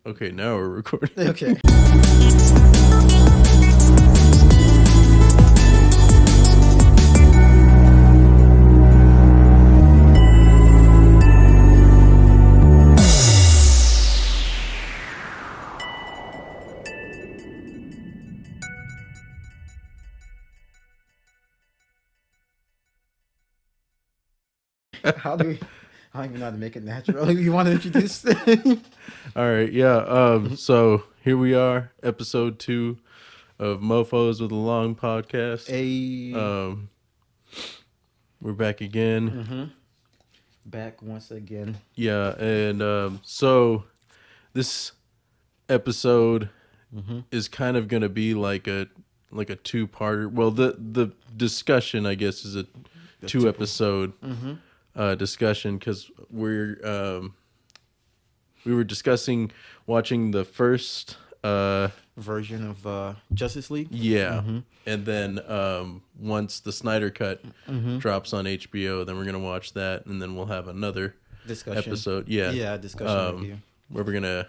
Okay, now we're recording. Okay. How do we? I don't even know how to make it natural. You want to introduce? All right, yeah. So here we are, episode 2 of Mofos with a Long podcast. We're back again. Back once again. Yeah, and so this episode is kind of gonna be like a two-parter. Well, the discussion, I guess, is a two-episode discussion because we were discussing watching the first Version of Justice League. Yeah. And then once the Snyder Cut drops on HBO, then we're going to watch that, and then we'll have another Discussion. episode. Yeah. Discussion review. Where we're going to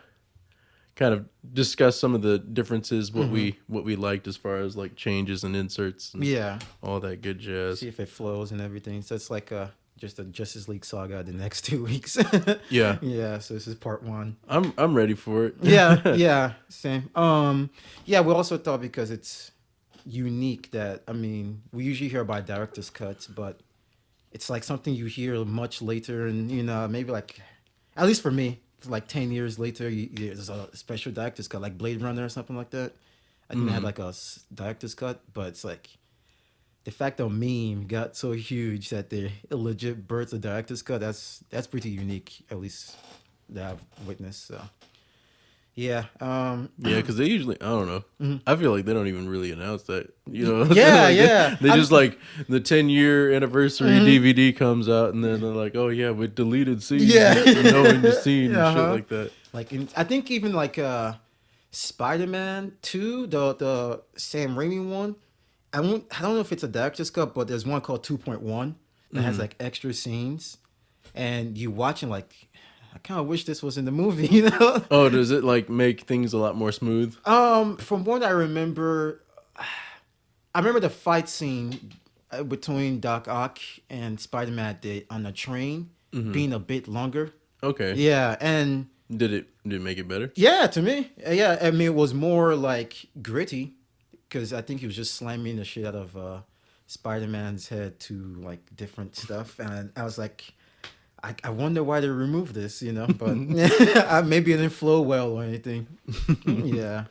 kind of discuss some of the differences, what we liked as far as like changes and inserts and all that good jazz. See if it flows and everything. So it's like just a Justice League saga the next 2 weeks. Yeah. Yeah, so this is part 1. I'm ready for it. Yeah, same. Yeah, we also thought because it's unique that, I mean, we usually hear about director's cuts, but it's like something you hear much later, and maybe like, at least for me, like 10 years later, there's a special director's cut, like Blade Runner or something like that. I think they had like a director's cut, but it's like the fact that meme got so huge that they legit birthed a director's cut. That's pretty unique, at least that I've witnessed. So yeah, because they usually, I don't know. I feel like they don't even really announce that, Yeah. They just like the 10-year anniversary DVD comes out, and then they're like, oh yeah, with deleted scenes, knowing the scene and shit like that. Like I think even like Spider-Man 2, the Sam Raimi one. I don't know if it's a director's cut, but there's one called 2.1 that has like extra scenes, and you watching like, I kind of wish this was in the movie, Oh, does it like make things a lot more smooth? From what I remember the fight scene between Doc Ock and Spider-Man on the train being a bit longer. Okay. Yeah, and did it make it better? Yeah, to me, yeah. I mean, it was more like gritty, because I think he was just slamming the shit out of Spider-Man's head to like different stuff, and I was like, I wonder why they removed this, but maybe it didn't flow well or anything. Yeah.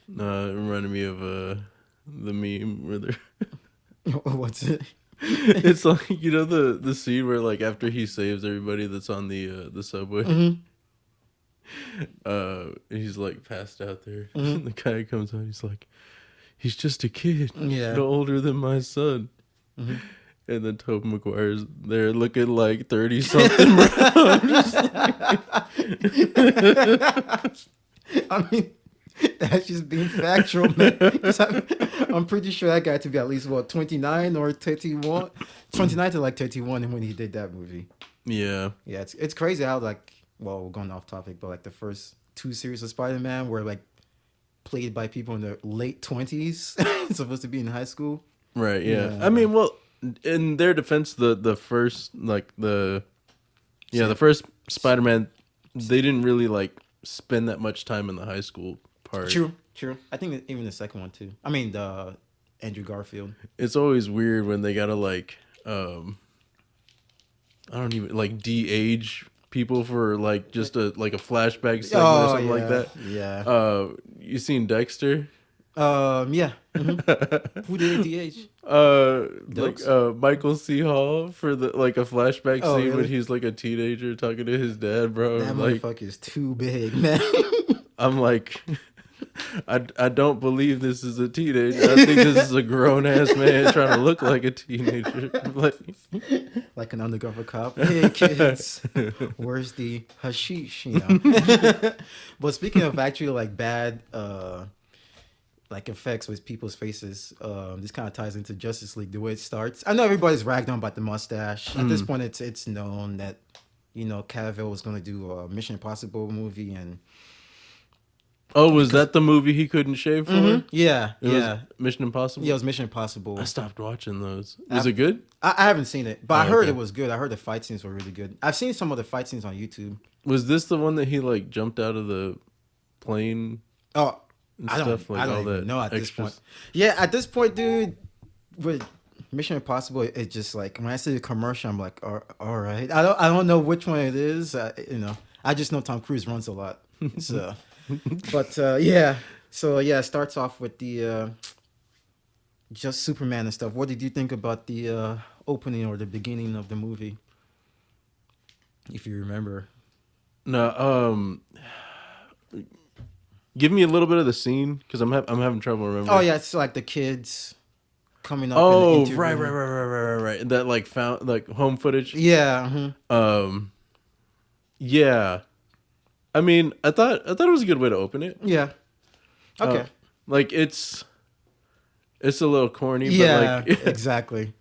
It reminded me of the meme where they're What's it? It's like, the scene where like after he saves everybody that's on the subway, he's like passed out there, and the guy comes out, he's like, he's just a kid, no older than my son. And then Tobey Maguire's there looking like 30-something. I mean, that's just being factual, man. I'm pretty sure that guy had to be at least, 29 or 31? 29 to like 31 when he did that movie. Yeah. Yeah, it's crazy how, like, well, we're going off topic, but like the first 2 series of Spider-Man were like played by people in their late 20s, supposed to be in high school. Right, yeah. I mean, well, in their defense, the first, like, the first Spider-Man, they didn't really, like, spend that much time in the high school part. True. I think even the second one, too. I mean, the Andrew Garfield. It's always weird when they gotta, like, I don't even, like, de-age people for, like, just a flashback segment or something like that. Yeah. You seen Dexter? Yeah. Who did DH? Michael C. Hall for a flashback scene really? when he's like a teenager talking to his dad, bro. That motherfucker is too big, man. I'm like, I don't believe this is a teenager. I think this is a grown ass man trying to look like a teenager. Like an undercover cop. Hey kids, where's the hashish? But speaking of actually like bad like effects with people's faces, this kind of ties into Justice League, the way it starts. I know everybody's ragged on about the mustache. At this point, it's known that Cavill was going to do a Mission Impossible movie, and Oh, was that the movie he couldn't shave for? Yeah, It yeah. was Mission Impossible? Yeah, it was Mission Impossible. I stopped watching those. Was it good? I haven't seen it, but I Oh, heard okay. it was good. I heard the fight scenes were really good. I've seen some of the fight scenes on YouTube. Was this the one that he like jumped out of the plane Oh, and I stuff? don't, Like I don't all even that know at this extras? point. Yeah, at this point, dude, with Mission Impossible, it's just like when I see the commercial, I'm like, all right. I don't know which one it is. I just know Tom Cruise runs a lot. So, but yeah. So yeah, it starts off with the just Superman and stuff. What did you think about the opening or the beginning of the movie? If you remember. No, give me a little bit of the scene because I'm having trouble remembering. Oh yeah, it's like the kids coming up. Oh, and right. That like found like home footage. Yeah. Yeah. I mean, I thought it was a good way to open it. Yeah. Okay. Like it's a little corny, Yeah. but like Exactly.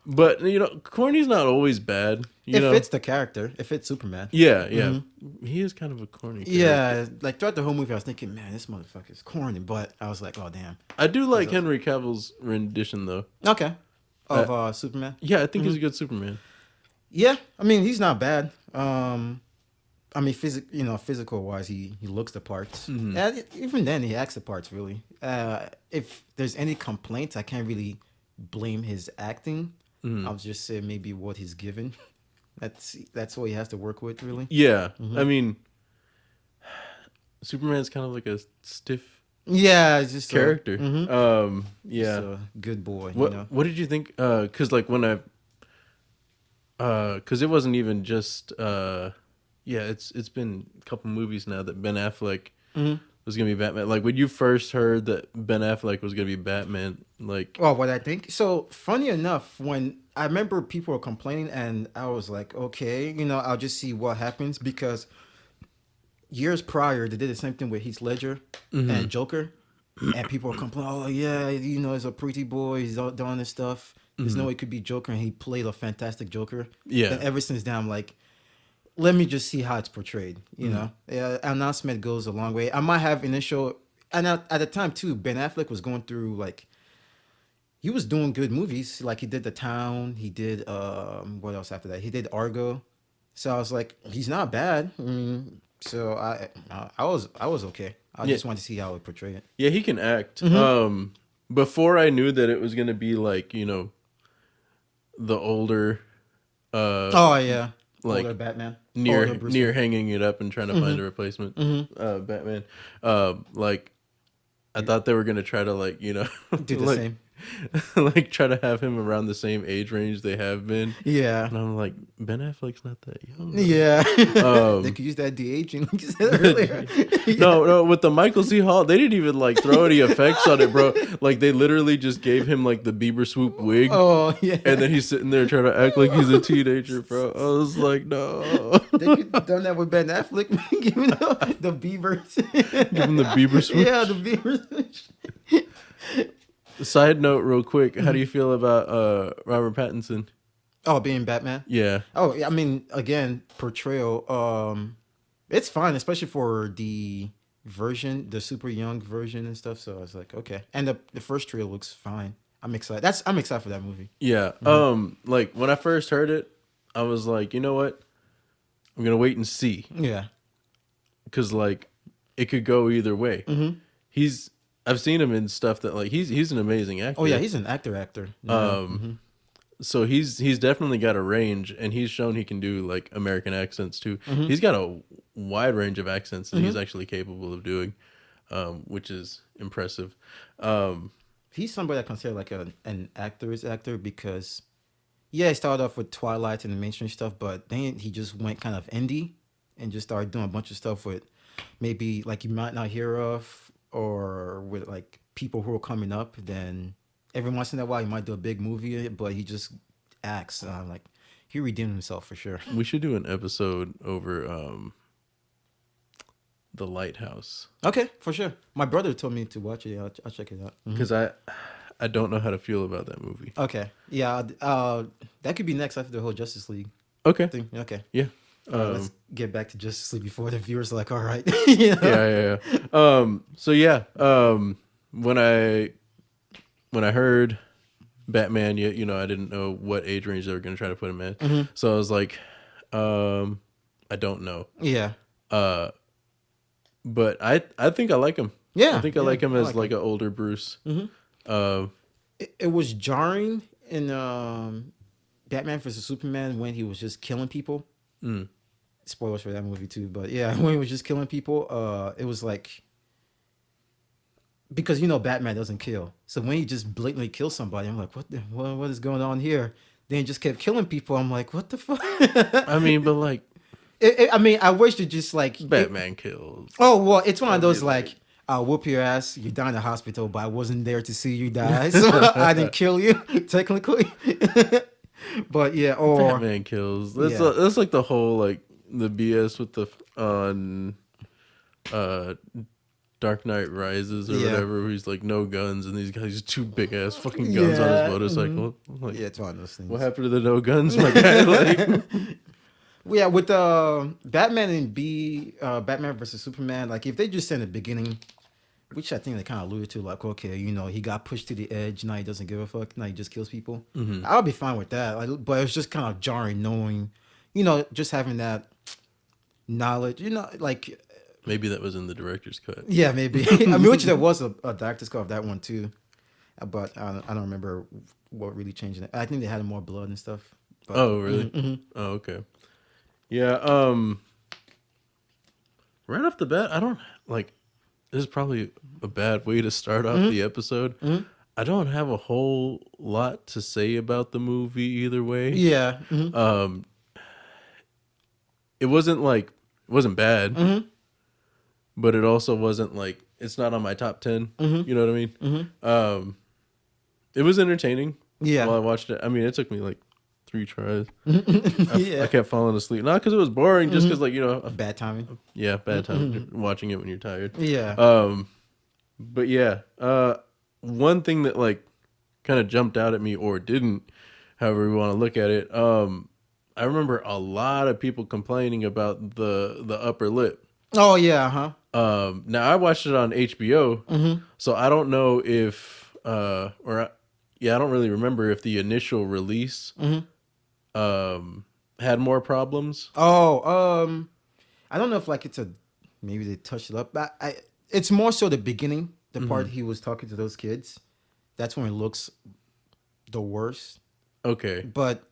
but you know, corny's not always bad. It fits the character. It fits Superman. Yeah. He is kind of a corny character. Yeah. Like throughout the whole movie, I was thinking, man, this motherfucker is corny. But I was like, oh damn. I do like Henry Cavill's rendition though. Okay. Of Superman. Yeah, I think he's a good Superman. Yeah. I mean, he's not bad. I mean, physical wise, he looks the parts. And even then, he acts the parts really. If there's any complaints, I can't really blame his acting. I'll just say maybe what he's given. That's what he has to work with, really. Yeah, I mean, Superman's kind of like a stiff Yeah, it's just character. just Yeah. a good boy. What did you think? Because like when because it wasn't even just it's been a couple movies now that Ben Affleck was gonna be Batman. Like when you first heard that Ben Affleck was gonna be Batman, like Oh, what I think. So funny enough, when I remember people were complaining, and I was like, okay, I'll just see what happens because years prior they did the same thing with Heath Ledger and Joker, and people were complaining, oh yeah, he's a pretty boy, he's all doing this stuff. There's no way it could be Joker, and he played a fantastic Joker. Yeah. And ever since then, I'm like, let me just see how it's portrayed. Yeah, announcement goes a long way. I might have initial, and at the time too, Ben Affleck was going through like, he was doing good movies. Like he did The Town. He did what else after that? He did Argo. So I was like, he's not bad. So I was okay. I just wanted to see how it portrayed it. yeah, he can act. Before I knew that it was gonna be like the older, Oh yeah, like older Batman, near Older Bruce near Wayne. hanging it up and trying to find a replacement Batman. Like I thought they were gonna try to like do the like, same. like try to have him around the same age range they have been. Yeah. And I'm like, Ben Affleck's not that young. Yeah. They could use that de-aging like you said earlier. No, with the Michael C. Hall, they didn't even like throw any effects on it, bro. Like they literally just gave him like the Bieber swoop wig. Oh yeah. And then he's sitting there trying to act like he's a teenager, bro. I was like, no. They could have done that with Ben Affleck, giving the Beavers. Give him the Bieber swoop. Yeah, the Beavers. Side note, real quick, how do you feel about Robert Pattinson? Oh, being Batman. Yeah. Oh, I mean, again, portrayal. It's fine, especially for the version, the super young version and stuff. So I was like, okay. And the first trailer looks fine. I'm excited. I'm excited for that movie. Yeah. Like when I first heard it, I was like, you know what? I'm gonna wait and see. Yeah. Because like it could go either way. I've seen him in stuff that like he's an amazing actor. Oh yeah, he's an actor. Yeah. So he's definitely got a range, and he's shown he can do like American accents too. He's got a wide range of accents that he's actually capable of doing, which is impressive. He's somebody I consider like an actor's actor because, yeah, he started off with Twilight and the mainstream stuff, but then he just went kind of indie and just started doing a bunch of stuff with maybe like you might not hear of, or with like people who are coming up. Then every once in a while he might do a big movie, but he just acts. Like he redeemed himself for sure. We should do an episode over The Lighthouse. Okay, for sure. My brother told me to watch it. I'll check it out. Because I don't know how to feel about that movie. Okay, yeah, that could be next after the whole Justice League Okay. thing. Okay, Yeah. Let's get back to Justice League before the viewers are like, all right. You know? So yeah, when I heard Batman, you know, I didn't know what age range they were going to try to put him in. So I was like, I don't know. Yeah. But I think I like him. Yeah. I think I like him as like him. an older Bruce. It was jarring in Batman vs Superman when he was just killing people. Spoilers for that movie too, but yeah, when he was just killing people, it was like, because you know Batman doesn't kill, so when he just blatantly kills somebody, I'm like, what is going on here? Then he just kept killing people. I'm like, what the fuck? I mean, but like, I mean, I wish to just like Batman kills. Oh well, it's one of those like, I'll whoop your ass. You die in the hospital, but I wasn't there to see you die, so I didn't kill you technically. But yeah, or Batman kills. That's like the whole like the BS with the Dark Knight Rises or whatever, where he's like no guns and these guys two big ass fucking guns on his motorcycle. Like, yeah, it's one of those things. What happened to the no guns, my guy? Like, yeah, with Batman and Batman versus Superman, like if they just said in the beginning, which I think they kind of alluded to, like, okay, you know, he got pushed to the edge, now he doesn't give a fuck, now he just kills people. I'll be fine with that. Like, but it was just kind of jarring knowing, you know, just having that knowledge, you know, like. Maybe that was in the director's cut. Yeah, maybe. I mean, which there was a director's cut of that one too, but I don't remember what really changed it. I think they had more blood and stuff. But, oh, really? Oh, okay. Yeah. Right off the bat, I don't like. This is probably a bad way to start off the episode. I don't have a whole lot to say about the movie either way. Yeah. It wasn't bad, but it also wasn't like, it's not on my top 10. You know what I mean? It was entertaining. Yeah. While I watched it. I mean, it took me like 3 tries. Yeah. I kept falling asleep. Not because it was boring, just because, like, you know. Bad timing. Yeah, bad time watching it when you're tired. Yeah. But yeah, one thing that, like, kind of jumped out at me, or didn't, however we want to look at it, I remember a lot of people complaining about the upper lip. Oh, yeah, Now, I watched it on HBO, so I don't know if, I don't really remember if the initial release had more problems. Oh, I don't know if like maybe they touched it up. But it's more so the beginning, the part he was talking to those kids. That's when it looks the worst. Okay. But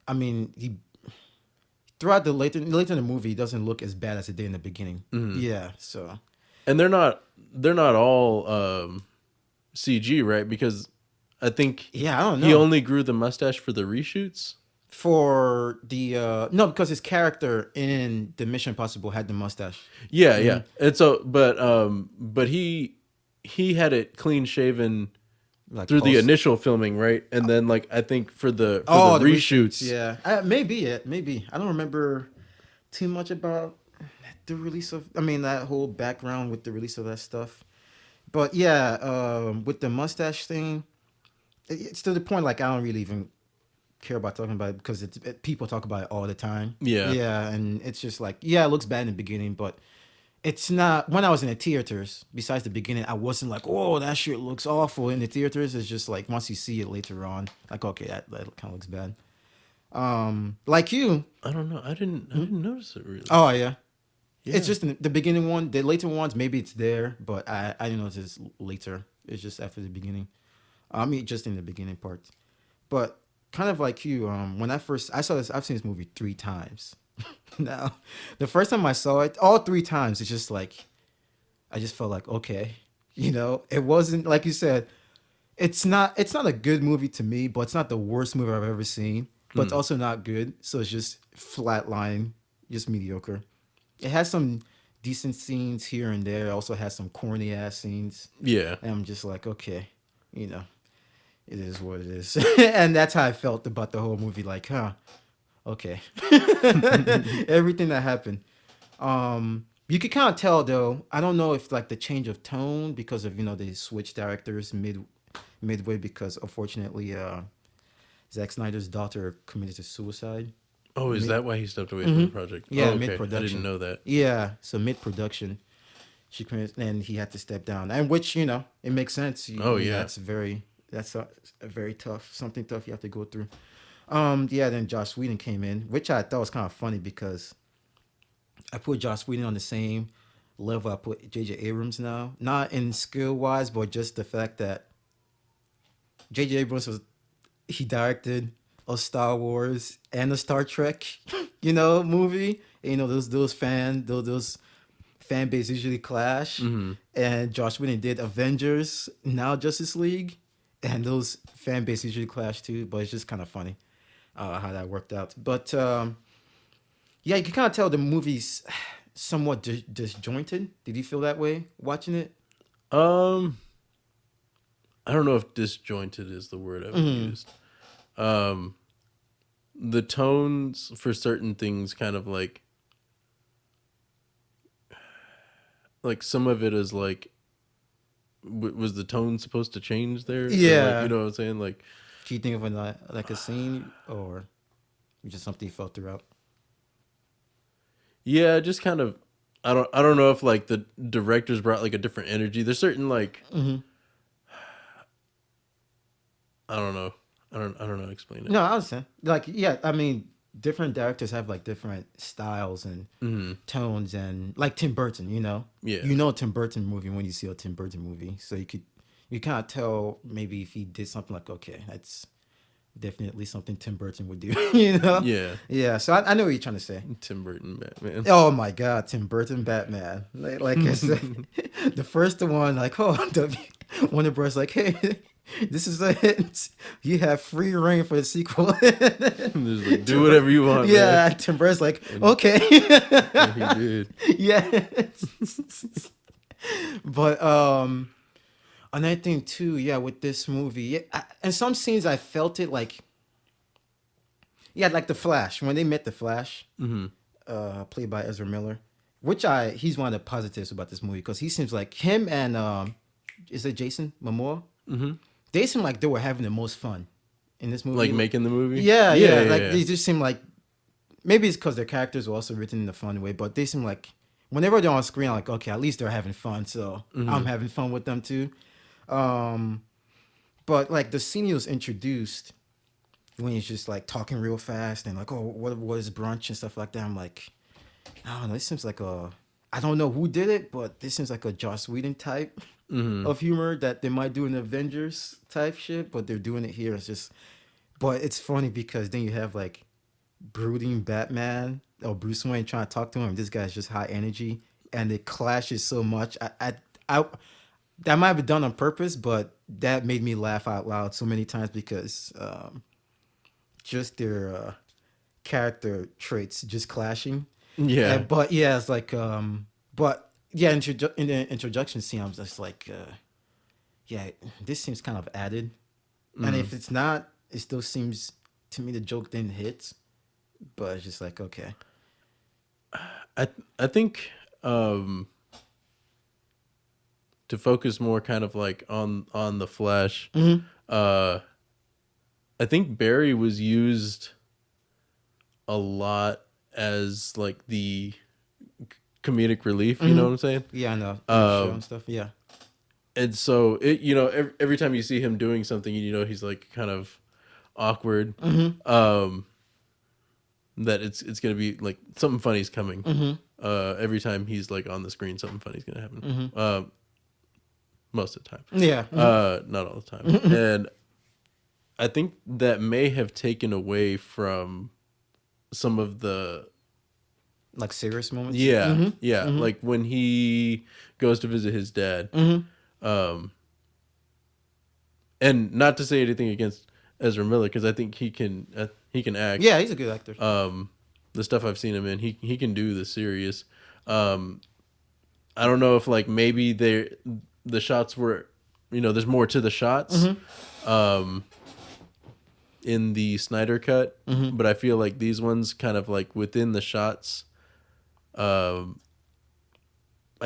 I mean, throughout the later in the movie, it doesn't look as bad as it did in the beginning. Yeah. So. And they're not all CG, right? Because I think I don't know. He only grew the mustache for the reshoots. For the no, because his character in the Mission Impossible had the mustache. Yeah, yeah. And so, but he had it clean shaven like through the initial filming, right? And then, like, I think for the reshoots, yeah, maybe I don't remember too much about the release of. I mean, that whole background with the release of that stuff. But yeah, with the mustache thing, it's to the point like I don't really even care about talking about it because people talk about it all the time. Yeah, and it's just like, yeah, it looks bad in the beginning, but it's not. When I was in the theaters, besides the beginning, I wasn't like, oh, that shit looks awful. In the theaters, it's just like once you see it later on, like, okay, that kind of looks bad. Like you, I don't know. I didn't notice it really. Oh yeah. It's just the beginning one. The later ones, maybe it's there, but I didn't notice it's later. It's just after the beginning. I mean, just in the beginning part. But kind of like you, when I saw this, I've seen this movie 3 times. Now, the first time I saw it, all 3 times, it's just like, I just felt like, okay, you know, it wasn't like you said. It's not a good movie to me, but it's not the worst movie I've ever seen. But it's also not good, so it's just flatline, just mediocre. It has some decent scenes here and there. It also has some corny ass scenes. Yeah. And I'm just like, okay, you know, it is what it is. And that's how I felt about the whole movie. Like, okay. Everything that happened. You could kind of tell though. I don't know if like the change of tone because of, you know, they switched directors midway because unfortunately Zack Snyder's daughter committed suicide. Oh, is that why he stepped away from the project? Yeah, Oh, okay. mid-production. I didn't know that. Yeah, so mid-production, and he had to step down, and which it makes sense. Oh, yeah. That's a very tough, something tough you have to go through. Yeah. Then Joss Whedon came in, which I thought was kind of funny because I put Joss Whedon on the same level I put J.J. Abrams now, not in skill wise, but just the fact that J.J. Abrams he directed a Star Wars and a Star Trek, movie. And, those fan base usually clash. And Josh Whedon did Avengers, now Justice League, and those fan base usually clash too. But it's just kind of funny how that worked out. But yeah, you can kind of tell the movie's somewhat disjointed. Did you feel that way watching it? I don't know if disjointed is the word I would use. The tones for certain things kind of like some of it is like, was the tone supposed to change there? Yeah. You know what I'm saying? Like, Do you think of a scene or just something you felt throughout? yeah, just kind of, I don't know if like the directors brought like a different energy. There's certain like, I don't know. I don't know how to explain it. No, I understand. Like, yeah, I mean, different directors have like different styles and tones, and like Tim Burton, Yeah. a Tim Burton movie when you see a Tim Burton movie, so you kind of tell maybe if he did something like, okay, that's definitely something Tim Burton would do, Yeah. Yeah. So I know what you're trying to say. Tim Burton Batman. Oh my God, Tim Burton Batman. Like I said, the first one, like, Warner Bros. Like, hey, this is it. You have free reign for the sequel. Just like, do whatever you want. Yeah, man. Tim Burton's like, okay. Yeah, he did. Yeah. But another thing too, yeah, with this movie, yeah, and some scenes I felt it like, yeah, like the Flash when they met the Flash, played by Ezra Miller, which he's one of the positives about this movie because he seems like him and is it Jason Momoa? They seem like they were having the most fun in this movie. Like making the movie? Yeah. Like they just seem like, maybe it's because their characters were also written in a fun way, but they seem like whenever they're on screen, I'm like, okay, at least they're having fun, so I'm having fun with them too. But like the scene he was introduced when he's just like talking real fast and like, oh, what is brunch and stuff like that. I'm like, I don't know. This seems like I don't know who did it, but this seems like a Joss Whedon type of humor that they might do in Avengers type shit, but they're doing it here. But it's funny because then you have like brooding Batman or Bruce Wayne trying to talk to him. This guy's just high energy, and it clashes so much. I that might have been done on purpose, but that made me laugh out loud so many times because just their character traits just clashing. Yeah. But yeah, it's like but yeah, in the introduction scene, I was just like, yeah, this seems kind of added, and if it's not, it still seems to me the joke didn't hit. But it's just like, okay. I think to focus more kind of like on the Flash, I think Barry was used a lot as like the comedic relief, you know what I'm saying? Yeah, I know. Show and stuff. Yeah. And so it, every time you see him doing something, he's like kind of awkward. That it's gonna be like something funny's coming. Every time he's like on the screen, something funny's gonna happen. Most of the time. Yeah. Not all the time. And I think that may have taken away from some of the Like serious moments. yeah. Like when he goes to visit his dad. And not to say anything against Ezra Miller, because I think he can act. Yeah, he's a good actor. The stuff I've seen him in, he can do the serious. I don't know if like maybe the shots were, there's more to the shots. In the Snyder Cut, but I feel like these ones kind of like within the shots. I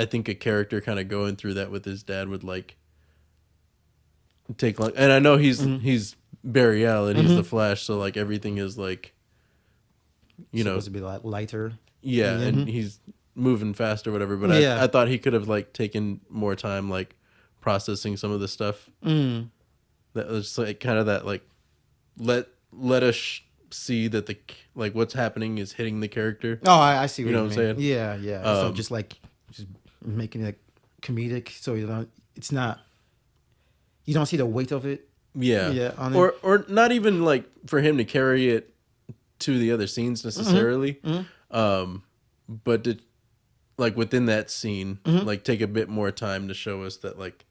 think a character kind of going through that with his dad would like take long. And I know he's Barry Allen, he's the Flash, so like everything is like you know, supposed to be like lighter. yeah, Mm-hmm. and he's moving fast or whatever. But Yeah. I thought he could have like taken more time like processing some of the stuff. Mm. That was like kind of that like let us see that like what's happening is hitting the character. Oh, I see what You you know what I'm mean. saying? Yeah, yeah. So Um, just making it comedic, so it's not, you don't see the weight of it. Yeah. Yeah, on it. Or not even like for him to carry it to the other scenes necessarily. Mm-hmm. But to like within that scene, Mm-hmm. like take a bit more time to show us that like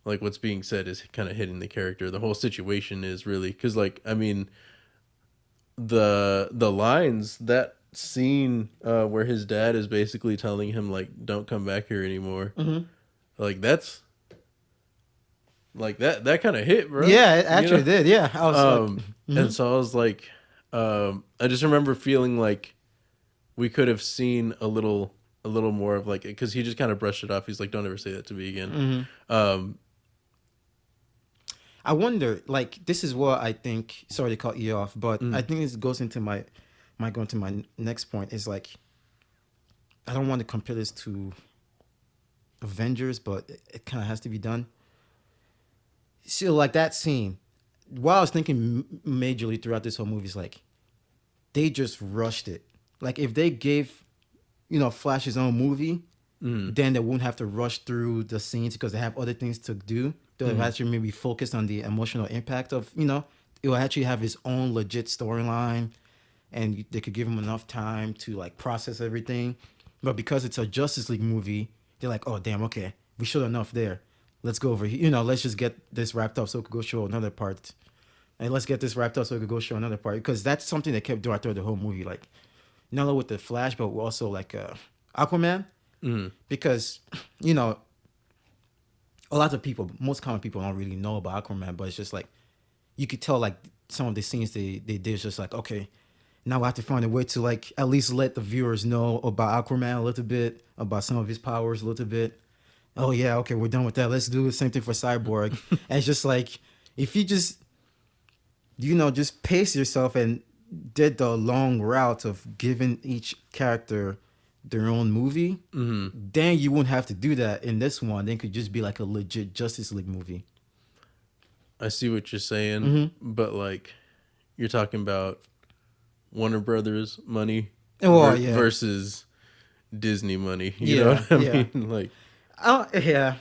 what's being said is kind of hitting the character. The whole situation is really cuz like I mean the lines that scene where his dad is basically telling him like don't come back here anymore. Mm-hmm. Like that's like that kind of hit, bro. Yeah, it You actually know? did. Yeah, I was like, And so I was like, I just remember feeling like we could have seen a little more of like, because he just kind of brushed it off. He's like, "Don't ever say that to me again." I wonder, like, this is what I think. Sorry to cut you off, but I think this goes into my going to my next point. Is like, I don't want to compare this to Avengers, but it kind of has to be done. So, like that scene, what I was thinking majorly throughout this whole movie is like, they just rushed it. Like, if they gave, Flash his own movie, then they wouldn't have to rush through the scenes because they have other things to do. They'll actually maybe focus on the emotional impact of, it will actually have his own legit storyline, and they could give him enough time to like process everything. But because it's a Justice League movie, they're like, oh damn, okay, we showed enough there. Let's go over here. Let's just get this wrapped up so we could go show another part. And let's get this wrapped up so we could go show another part. Because that's something they kept doing throughout the whole movie. Like, not only with the Flash, but also like Aquaman. Because, a lot of people, most common people don't really know about Aquaman, but it's just like, you could tell like some of the scenes they did is just like, okay, now we have to find a way to like at least let the viewers know about Aquaman a little bit, about some of his powers a little bit. Oh yeah, okay, we're done with that. Let's do the same thing for Cyborg. And it's just like, if you just, just pace yourself and did the long route of giving each character their own movie, then you wouldn't have to do that in this one. Then it could just be like a legit Justice League movie. I see what you're saying, but like you're talking about Warner Brothers money versus Disney money. You know what I mean? Like, I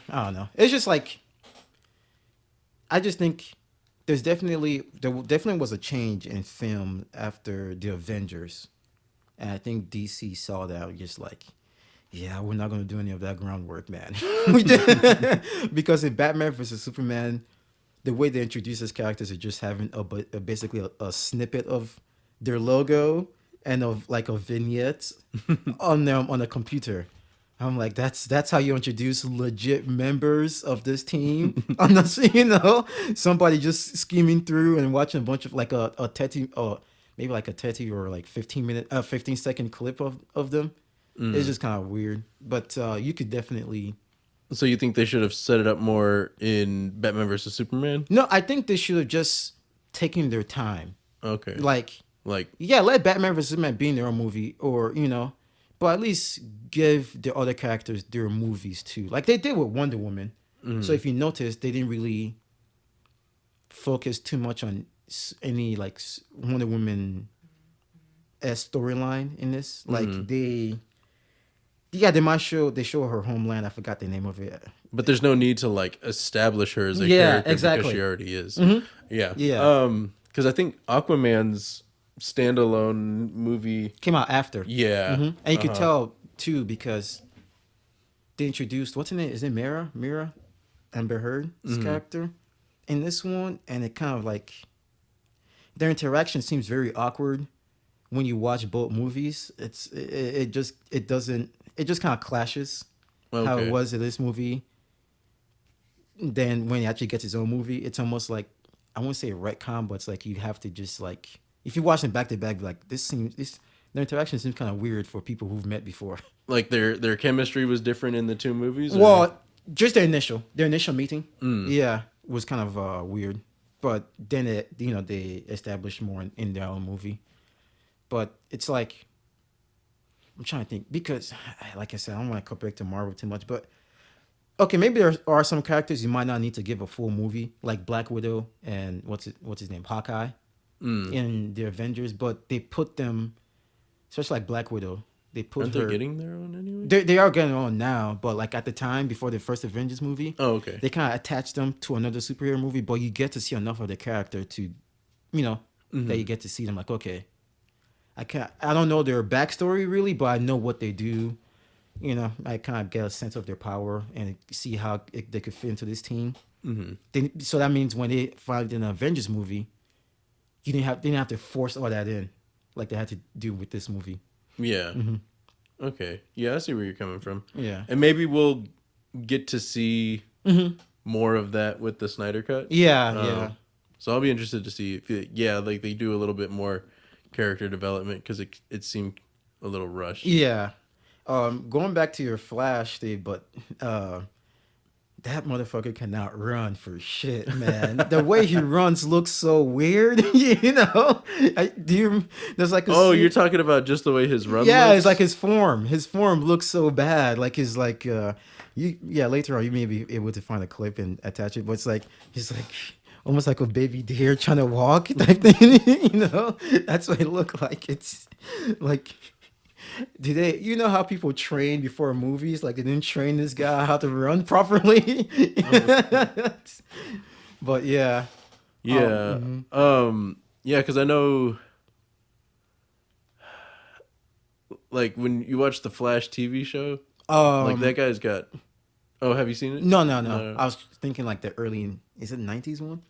don't know. It's just like, I just think there definitely was a change in film after the Avengers, and I think DC saw that just like, yeah, we're not gonna do any of that groundwork, man. We did because in Batman versus Superman, the way they introduce these characters is just having basically a snippet of their logo and of like a vignette on them on a computer. I'm like, that's how you introduce legit members of this team. I'm not saying, somebody just scheming through and watching a bunch of like a 30 or maybe like a 30 or like 15-second clip of them. It's just kind of weird, but you could definitely. So you think they should have set it up more in Batman versus Superman? No, I think they should have just taken their time. Okay. Like, yeah, let Batman vs Superman be in their own movie, or but at least give the other characters their movies too, like they did with Wonder Woman. So if you notice, they didn't really focus too much on any like Wonder Woman storyline in this. Like they might show her homeland. I forgot the name of it. But there's no need to like establish her as a character because she already is. Yeah. Because I think Aquaman's standalone movie came out after. Yeah. And you could tell too because they introduced, what's her name? Is it Mira? Amber Heard's character in this one, and it kind of like their interaction seems very awkward when you watch both movies. It just kind of clashes how it was in this movie. Then when he actually gets his own movie, it's almost like, I won't say a retcon, but it's like you have to just like, if you watch them back to back, like their interaction seems kind of weird for people who've met before. Like their chemistry was different in the two movies? Well, just their initial meeting, was kind of weird. But then they established more in their own movie. but it's like I'm trying to think because, like I said, I don't want to compare it to Marvel too much, but okay, maybe there are some characters you might not need to give a full movie, like Black Widow and what's his name, Hawkeye, in the Avengers, but they put them, especially like Black Widow, they put Aren't her. they getting their own anyway? They are getting on now, but like at the time before the first Avengers movie, Oh, okay. they kind of attached them to another superhero movie, but you get to see enough of the character to, that you get to see them like, okay, I don't know their backstory really, but I know what they do. I kind of get a sense of their power and see how they could fit into this team. So that means when they find in an Avengers movie, they didn't have to force all that in, like they had to do with this movie. Yeah. Okay. Yeah, I see where you're coming from. Yeah. And maybe we'll get to see more of that with the Snyder Cut. Yeah. So I'll be interested to see if like they do a little bit more character development because it seemed a little rushed. Yeah. Going back to your Flash, Steve, but that motherfucker cannot run for shit, man. The way he runs looks so weird, There's like you're talking about just the way his run yeah, looks? it's like his form. His form looks so bad. Like his later on you may be able to find a clip and attach it, but it's like he's like almost like a baby deer trying to walk type thing, That's what it looked like. It's like how people train before movies? Like they didn't train this guy how to run properly. But yeah. Yeah. Yeah, because I know like when you watch the Flash TV show, like that guy's got have you seen it? No. I was thinking like the early is it 90s one?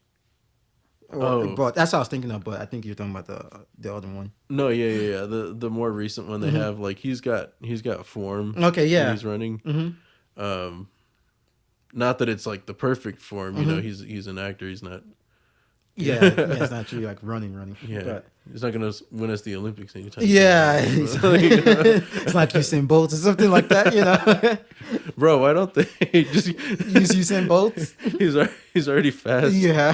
But that's what I was thinking of, but I think you're talking about the other one. No, yeah. The more recent one they have, like he's got form. Okay, yeah. When he's running. Not that it's like the perfect form, he's an actor, he's not. Yeah, it's not really like running. Yeah, but he's not gonna win us the Olympics anytime. Yeah, it's like Usain Bolt or something like that, Bro, why don't they just use Usain Bolt? He's already fast. Yeah.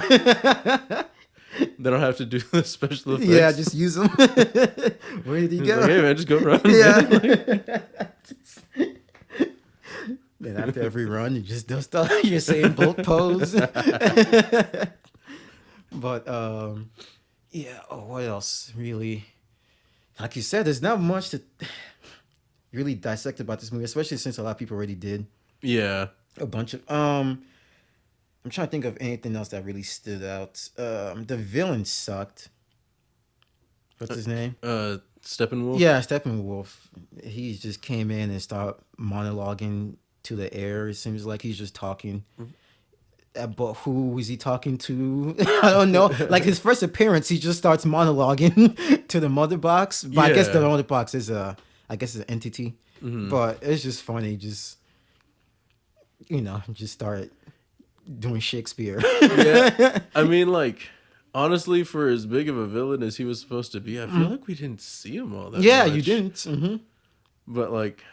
They don't have to do the special effects. Yeah, just use them. Where did he go? Like, hey man, just go run. Yeah. Then after every run, you just do stuff. You're saying Bolt pose. But what else? Really, like you said, there's not much to really dissect about this movie, especially since a lot of people already did. Yeah. A bunch of I'm trying to think of anything else that really stood out. The villain sucked. What's his name? Steppenwolf. Yeah, Steppenwolf. He just came in and started monologuing to the air. It seems like he's just talking. But who is he talking to? I don't know. Like his first appearance, he just starts monologuing to the mother box. But I guess the mother box is an entity. But it's just funny. Just just start doing Shakespeare. Yeah. I mean, like, honestly, for as big of a villain as he was supposed to be, I feel like we didn't see him all that much. You didn't. But like,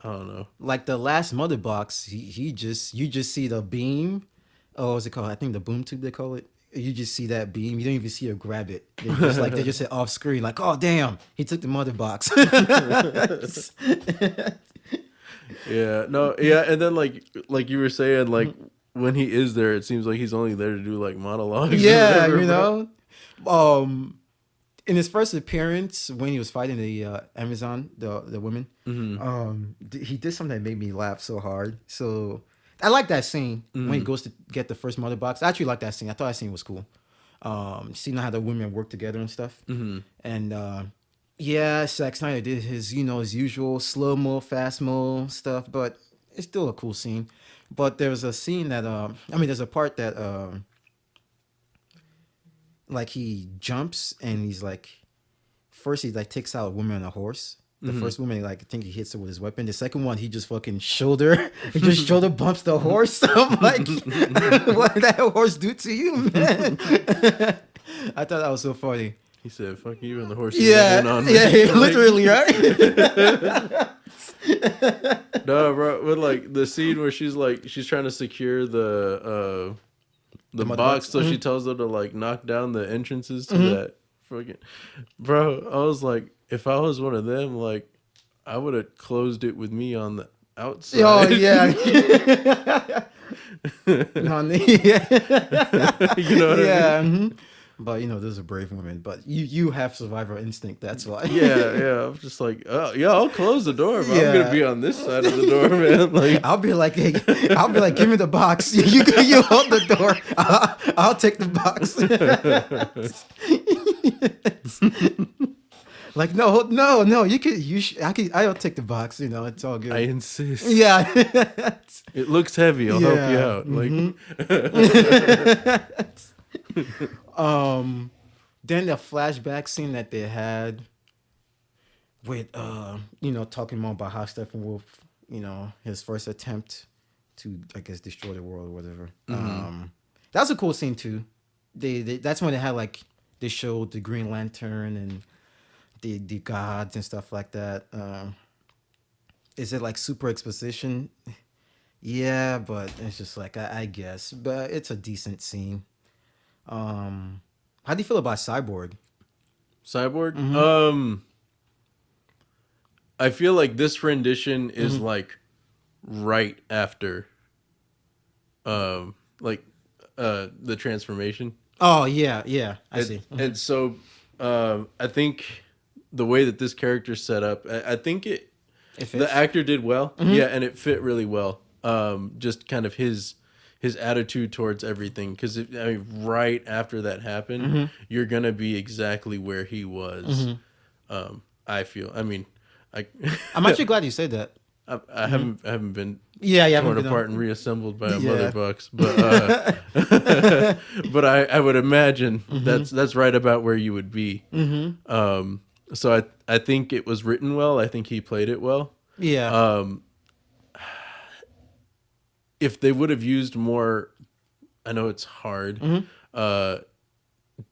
I don't know. Like the last mother box, you just see the beam. Oh, what's it called? I think the boom tube they call it. You just see that beam. You don't even see her grab it. They just say off screen, like, oh damn, he took the mother box. Yeah. No. Yeah. And then like you were saying, like when he is there, it seems like he's only there to do like monologues. Yeah, in his first appearance when he was fighting the Amazon, the women, he did something that made me laugh so hard. So I like that scene when he goes to get the first mother box. I actually like that scene. I thought that scene was cool. Seeing how the women work together and stuff. And Zack Snyder did his his usual slow mo, fast mo stuff, but it's still a cool scene. But there's a scene that there's a part that like he jumps and he's like, first he like takes out a woman on a horse. The first woman, like, I think he hits her with his weapon. The second one, he just fucking shoulder bumps the horse. I'm like, what did that horse do to you, man? I thought that was so funny. He said, "Fuck you," and the horse. Literally, right? No, bro. With like the scene where she's trying to secure the box, so she tells them to like knock down the entrances to that Fucking, bro. I was like, if I was one of them, like, I would have closed it with me on the outside. Oh yeah. No, yeah. You know what I Yeah. mean? But those are brave women. But you have survival instinct. That's why. Yeah. I'm just like, oh, yeah, I'll close the door, but I'm gonna Yeah. be on this side of the door, man. Like, I'll be like, hey, give me the box. You hold the door. I'll take the box. Like, no. You could. I'll take the box. It's all good. I insist. Yeah. It looks heavy. I'll help you out. Then the flashback scene that they had with talking more about how Steppenwolf, his first attempt to, I guess, destroy the world or whatever. That's a cool scene too. They that's when they showed the Green Lantern and the gods and stuff like that. Is it like super exposition? Yeah, but it's just like I guess, but it's a decent scene. How do you feel about Cyborg? Cyborg. I feel like this rendition is like right after, the transformation. Oh yeah, I see. And so, I think the way that this character's set up, I think It fits. the actor did well. Yeah, and it fit really well. Just kind of his attitude towards everything, because right after that happened, you're gonna be exactly where he was. I feel. I mean, I'm actually glad you said that. I haven't been Yeah, torn apart and reassembled by a Yeah. mother box, but but I would imagine that's right about where you would be. So I think it was written well. I think he played it well. Yeah. If they would have used more, I know it's hard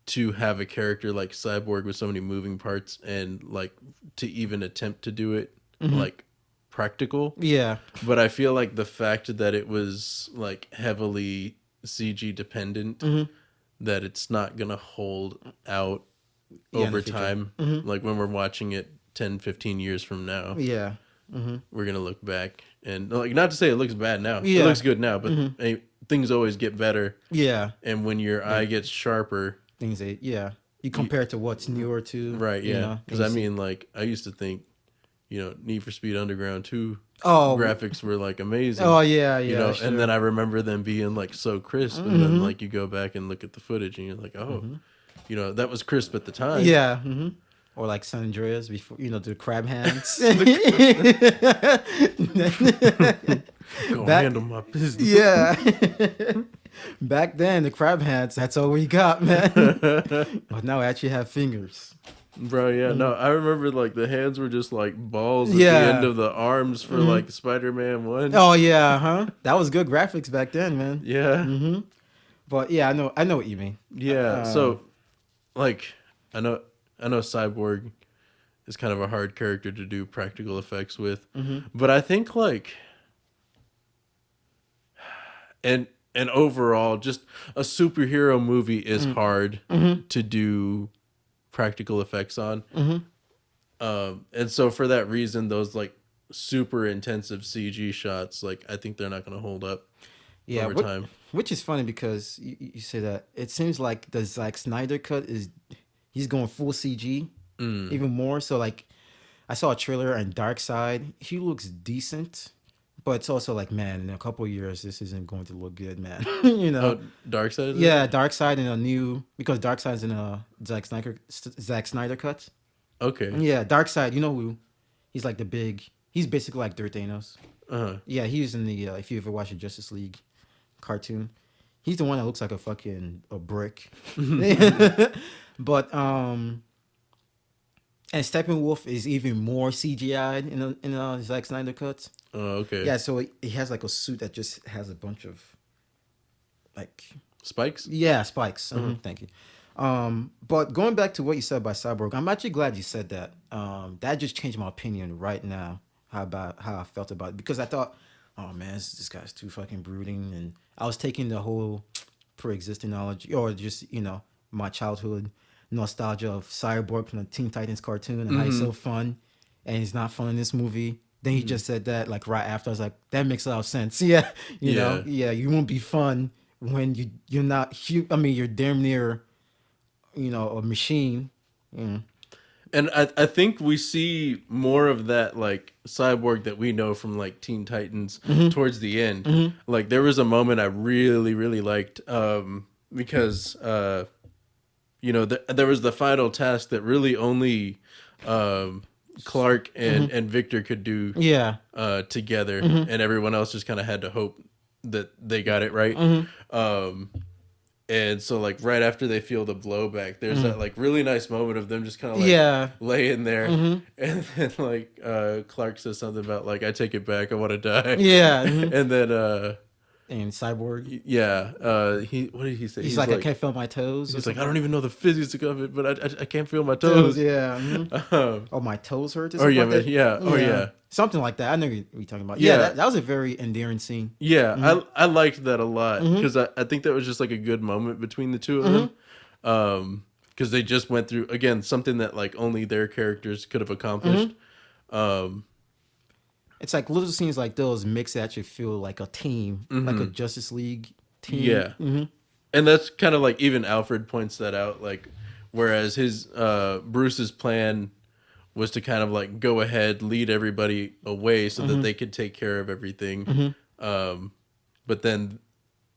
to have a character like Cyborg with so many moving parts, and like to even attempt to do it like practical. Yeah. But I feel like the fact that it was like heavily CG dependent, that it's not gonna hold out Yeah, in over the future. time. Like when we're watching it 10, 15 years from now, Yeah. we're gonna look back and, like, not to say it looks bad now. Yeah. It looks good now, but things always get better. Yeah. And when your eye gets sharper, You compare it to what's newer to right? Yeah, because I things- mean, like, I used to think, Need for Speed Underground 2 Oh. graphics were like amazing. Oh yeah, Sure. And then I remember them being like so crisp, and then like you go back and look at the footage, and you're like, oh, that was crisp at the time. Yeah. Or like San Andreas before, the crab hands. Go Back- handle my business. Yeah. Back then, the crab hands, that's all we got, man. But now I actually have fingers. Bro, yeah, no, I remember like the hands were just like balls at Yeah. the end of the arms for like Spider-Man 1. Oh, yeah, huh? That was good graphics back then, man. Yeah. But yeah, I know what you mean. Yeah. So like I know Cyborg is kind of a hard character to do practical effects with. But I think like and overall just a superhero movie is hard to do practical effects on. And so for that reason, those like super intensive CG shots, like I think they're not going to hold up over time. Which is funny because you say that. It seems like the Snyder Cut he's going full CG even more. So like I saw a trailer and Darkseid, he looks decent, but it's also like, man, in a couple of years this isn't going to look good, man. Oh, Darkseid? Yeah, Darkseid in a new, because Darkseid's in a Zack Snyder Cut. Okay. Yeah, Darkseid, you know who? He's like he's basically like Dirt Thanos. Yeah, he's in the if you ever watch the Justice League cartoon, he's the one that looks like a brick. But and Steppenwolf is even more CGI'd in a Zack Snyder Cut. Oh, okay. Yeah, so he has like a suit that just has a bunch of like Spikes? spikes. Thank you. But going back to what you said about Cyborg, I'm actually glad you said that. That just changed my opinion right now how I felt about it, because I thought, oh man, this guy's too fucking brooding, and I was taking the whole pre-existing knowledge or just my childhood nostalgia of Cyborg from the Teen Titans cartoon and how he's so fun, and he's not fun in this movie. Then he just said that like right after. I was like, that makes a lot of sense. Yeah, you know, yeah, you won't be fun when you're not. I mean, you're damn near, a machine. Mm. And I think we see more of that like Cyborg that we know from like Teen Titans towards the end. Like there was a moment I really really liked because there was the final task that really only Clark and Victor could do Yeah. together, and everyone else just kind of had to hope that they got it right. And so, like, right after they feel the blowback, there's that, like, really nice moment of them just kind of, like, laying there. And then, like, Clark says something about, like, I take it back, I want to die. Yeah. And then, and Cyborg, what did he say? he's like, I can't feel my toes. He's like, I don't even know the physics of it, but I can't feel my toes. Yeah. Oh, my toes hurt? Oh, yeah, man. Yeah. Oh, yeah. Something like that. I know what you're talking about. Yeah, that was a very endearing scene. Yeah, I liked that a lot because I think that was just like a good moment between the two of them. Because they just went through, again, something that like only their characters could have accomplished. It's like little scenes like those makes it actually feel like a team, like a Justice League team. Yeah. And that's kind of like even Alfred points that out. Like, whereas his Bruce's plan was to kind of like go ahead, lead everybody away so that they could take care of everything. But then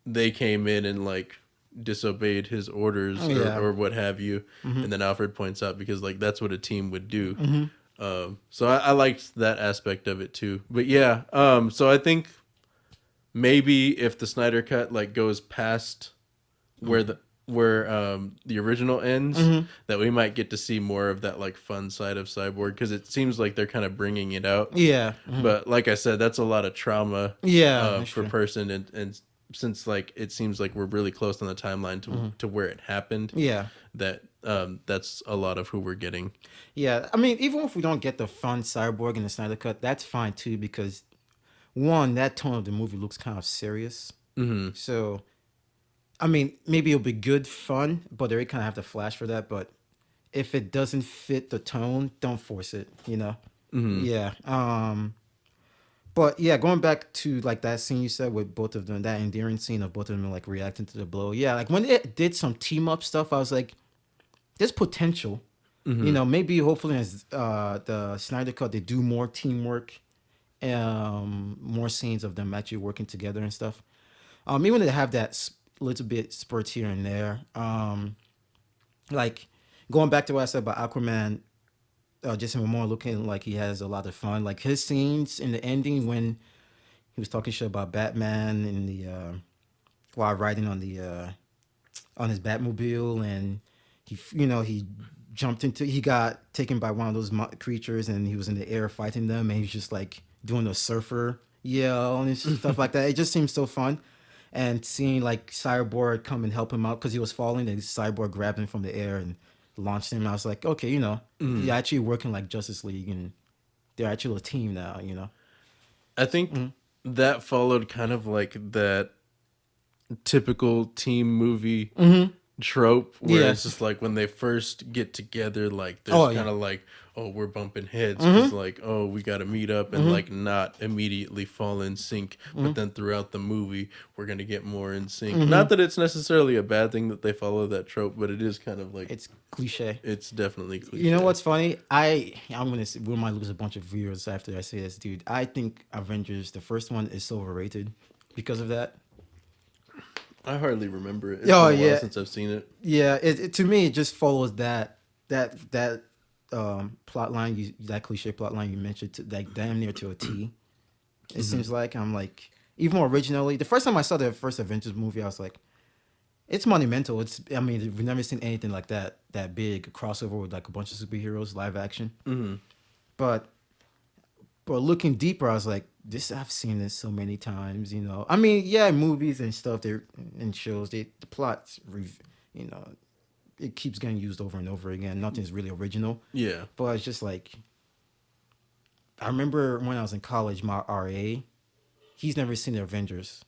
they came in and like disobeyed his orders or what have you. And then Alfred points out because like that's what a team would do. So I liked that aspect of it too. But yeah, so I think maybe if the Snyder Cut like goes past where the original ends, that we might get to see more of that like fun side of Cyborg because it seems like they're kind of bringing it out. Yeah. But like I said, that's a lot of trauma. For a person, and since like it seems like we're really close on the timeline to where it happened. Yeah. That that's a lot of who we're getting. Yeah, I mean, even if we don't get the fun Cyborg in the Snyder Cut, that's fine too because one, that tone of the movie looks kind of serious. So, I mean, maybe it'll be good fun, but they kind of have to flash for that. But if it doesn't fit the tone, don't force it. Yeah. But yeah, going back to like that scene you said with both of them, that endearing scene of both of them like reacting to the blow. Yeah, like when it did some team up stuff, I was like, there's potential. Maybe hopefully as the Snyder Cut they do more teamwork, more scenes of them actually working together and stuff. Even they have that little bit spurts here and there. Like going back to what I said about Aquaman, Jason Momoa looking like he has a lot of fun. Like his scenes in the ending when he was talking shit about Batman in the while riding on his Batmobile, and he he got taken by one of those creatures, and he was in the air fighting them, and he was just like doing a surfer yell and stuff like that. It just seems so fun. And seeing like Cyborg come and help him out because he was falling, and Cyborg grabbed him from the air and launched him. I was like, okay, they're actually working like Justice League, and they're actually a team now. I think that followed kind of like that typical team movie trope where it's just like when they first get together, like there's kind of like, oh, we're bumping heads because like, oh, we got to meet up and like not immediately fall in sync, but then throughout the movie we're gonna get more in sync. Not that it's necessarily a bad thing that they follow that trope, but it is kind of like it's cliche. It's definitely cliche. You know what's funny? I'm gonna say, we might lose a bunch of viewers after I say this, dude. I think Avengers, the first one, is so overrated because of that. I hardly remember it. It's been a while since I've seen it. Yeah, it to me it just follows that plot line, that cliche plot line you mentioned, to like damn near to a T. It seems like I'm like, even more originally, the first time I saw the first Avengers movie, I was like, it's monumental. We've never seen anything like that big, a crossover with like a bunch of superheroes, live action. But looking deeper, I was like, I've seen this so many times. Movies and stuff, and shows, the plots, it keeps getting used over and over again. Nothing's really original. Yeah. But it's just like, I remember when I was in college, my RA, he's never seen the Avengers.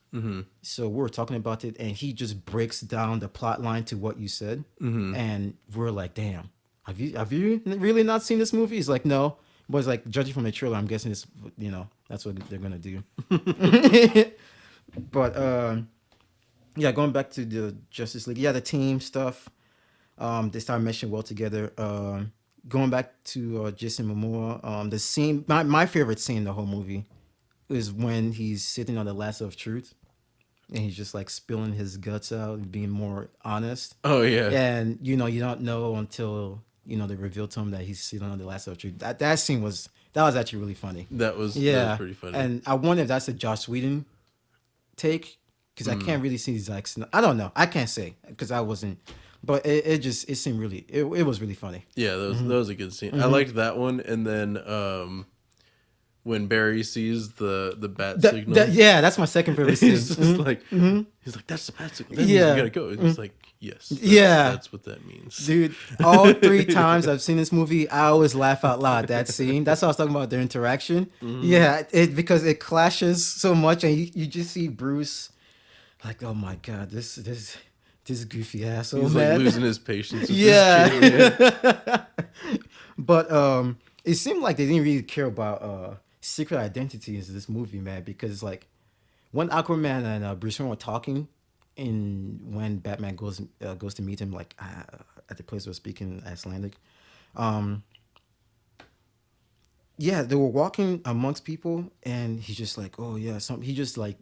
So we were talking about it, and he just breaks down the plot line to what you said, and we're like, "Damn, have you really not seen this movie?" He's like, "No," but it's like judging from the trailer, I'm guessing it's that's what they're gonna do. But yeah, going back to the Justice League, yeah, the team stuff. They started meshing well together. Going back to Jason Momoa, the scene, my favorite scene in the whole movie is when he's sitting on the lasso of truth and he's just like spilling his guts out and being more honest. Oh yeah. And you don't know until they reveal to him that he's sitting on the lasso of truth. That scene was actually really funny. That was pretty funny. And I wonder if that's a Joss Whedon take, because I can't really see like, I don't know. I can't say because I wasn't. But it seemed really, it was really funny. Yeah, that was a good scene. I liked that one, and then when Barry sees the bat signal, yeah, that's my second favorite scene. he's just like, he's like, "That's the bat signal. That means we gotta go." And he's like, "Yes, that's what that means." Dude, all 3 times I've seen this movie, I always laugh out loud. That scene. That's what I was talking about, their interaction. Yeah, because it clashes so much, and you just see Bruce like, "Oh my god, this goofy asshole." He's man. like losing his patience. With Yeah. this kid, But it seemed like they didn't really care about secret identities in this movie, man, because like when Aquaman and Bruce Wayne were talking, when Batman goes to meet him, like at the place where speaking Icelandic, yeah, they were walking amongst people, and he's just like, "Oh yeah," he just like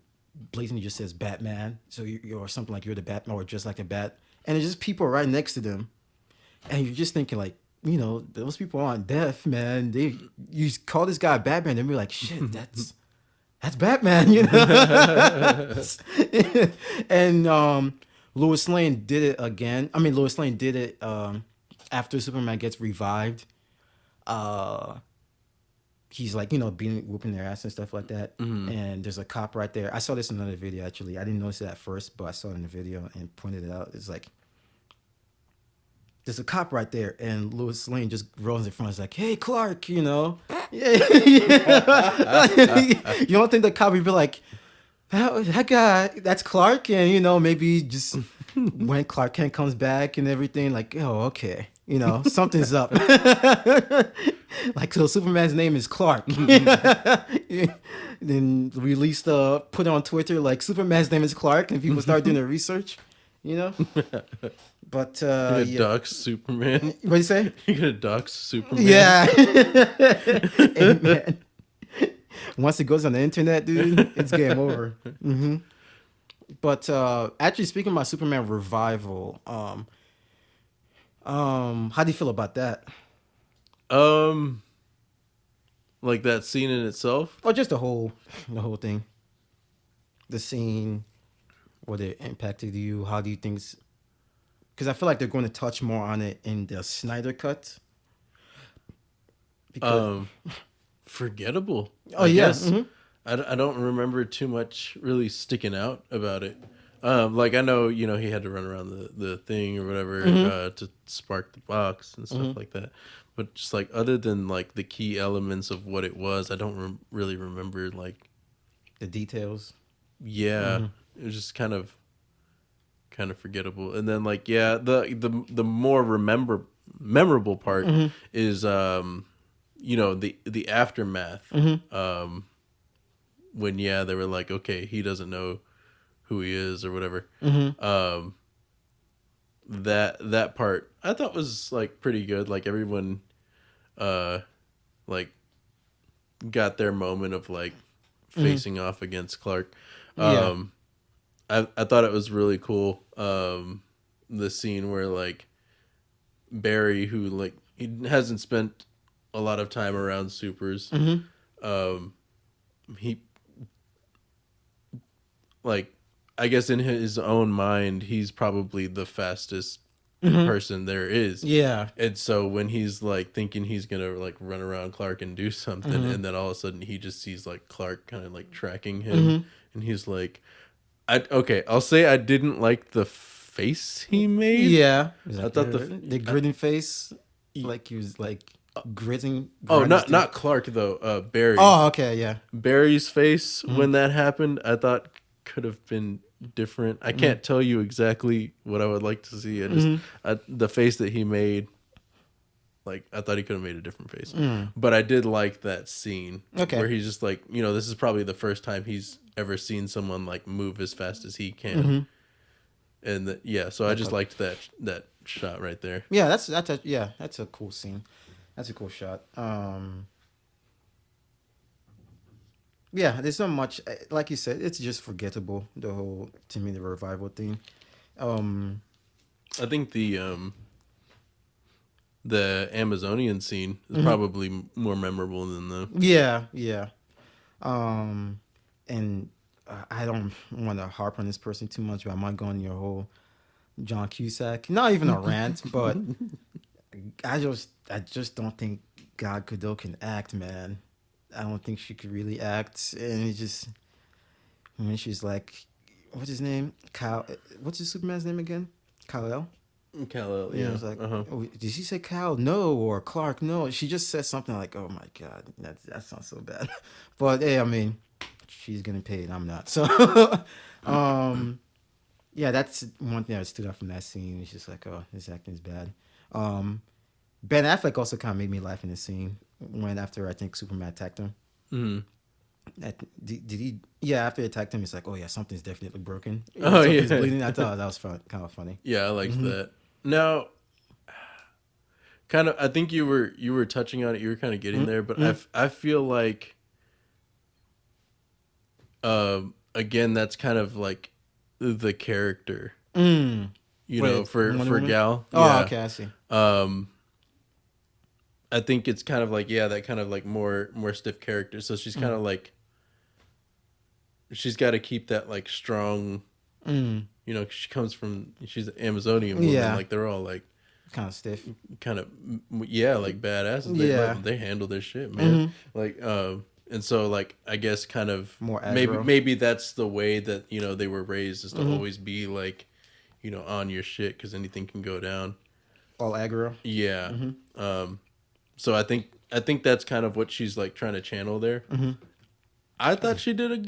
blatantly just says Batman, so or something like, "You're the Batman," or "Just like a bat," and there's just people right next to them, and you're just thinking like, those people aren't deaf, man. You call this guy Batman, and we're like, shit, that's Batman, And Lois Lane did it again. I mean, Lois Lane did it after Superman gets revived. He's like, whooping their ass and stuff like that. And there's a cop right there. I saw this in another video, actually. I didn't notice it at first, but I saw it in the video and pointed it out. It's like, there's a cop right there, and Lois Lane just rolls in front. It's like, "Hey, Clark," Yeah. You don't think the cop would be like, that guy, that's Clark? And, maybe just when Clark Kent comes back and everything, like, "Oh, okay. Something's up." Like, so Superman's name is Clark. Then put it on Twitter, like, Superman's name is Clark, and people start doing their research, But You're gonna dox Superman. What do you say? You're gonna dox Superman. Yeah. Hey, man. Once it goes on the internet, dude, it's game over. But actually, speaking about Superman revival, how do you feel about that? Like that scene in itself, Or just the whole thing, the scene, what it impacted you? How do you think? Because I feel like they're going to touch more on it in the Snyder Cut. Because... forgettable. Oh, yes. Yeah. I don't remember too much really sticking out about it. Like I know, he had to run around the thing or whatever to spark the box and stuff like that. But just like other than like the key elements of what it was, I don't really remember like the details. Yeah, it was just kind of forgettable. And then like the more memorable part is the aftermath. When they were like, okay, he doesn't know who he is or whatever. That part I thought was like pretty good. Like everyone like got their moment of like facing off against Clark. I thought it was really cool. The scene where like Barry, who like he hasn't spent a lot of time around supers, he like, I guess in his own mind, he's probably the fastest person there is. Yeah. And so when he's like thinking he's gonna like run around Clark and do something, and then all of a sudden he just sees like Clark kind of like tracking him, and he's like, I'll say I didn't like the face he made. Yeah. I thought the grinning face, like he was like gritting. Oh, grinding his teeth. not Clark though. Barry. Oh, okay, yeah. Barry's face when that happened, I thought could have been different. I can't tell you exactly what I would like to see. The face that he made, like I thought he could have made a different face. But I did like that scene where he's just like, this is probably the first time he's ever seen someone like move as fast as he can. And so I just liked that shot right there. Yeah, that's a cool scene. That's a cool shot. Yeah, there's not much. Like you said, it's just forgettable. The whole to me the revival thing. I think the Amazonian scene is probably more memorable than the. Yeah. And I don't want to harp on this person too much, but I might go on your whole John Cusack. Not even a rant, but I just don't think Gal Gadot can act, man. I don't think she could really act, and it just when she's like, what's his name? Kyle. What's his Superman's name again? Kal-El. Kal-El. Yeah, I was like, oh, did she say Kal? No, or Clark? No. She just said something like, oh my god, that sounds so bad. But hey, I mean, she's getting paid. I'm not. So, yeah, that's one thing that stood out from that scene. It's just like, oh, this acting's bad. Ben Affleck also kind of made me laugh in the scene when after I think Superman attacked him. Did he? Yeah, after he attacked him, he's like, "Oh yeah, something's definitely broken." Something's bleeding. I thought that was kind of funny. Yeah, I liked that. Now, kind of, I think you were touching on it. You were kind of getting there, but I feel like, again, that's kind of like the character. For Gal. Oh, yeah. okay, I see. I think it's kind of like that kind of like more stiff character. So she's kind of like she's got to keep that like strong. She's an Amazonian woman. Yeah. Like they're all like kind of stiff. Kind of like badasses. They handle their shit, man. Like and so like I guess kind of more aggro. maybe that's the way that they were raised is to always be like on your shit because anything can go down. All aggro. Yeah. So I think that's kind of what she's like trying to channel there. I thought she did a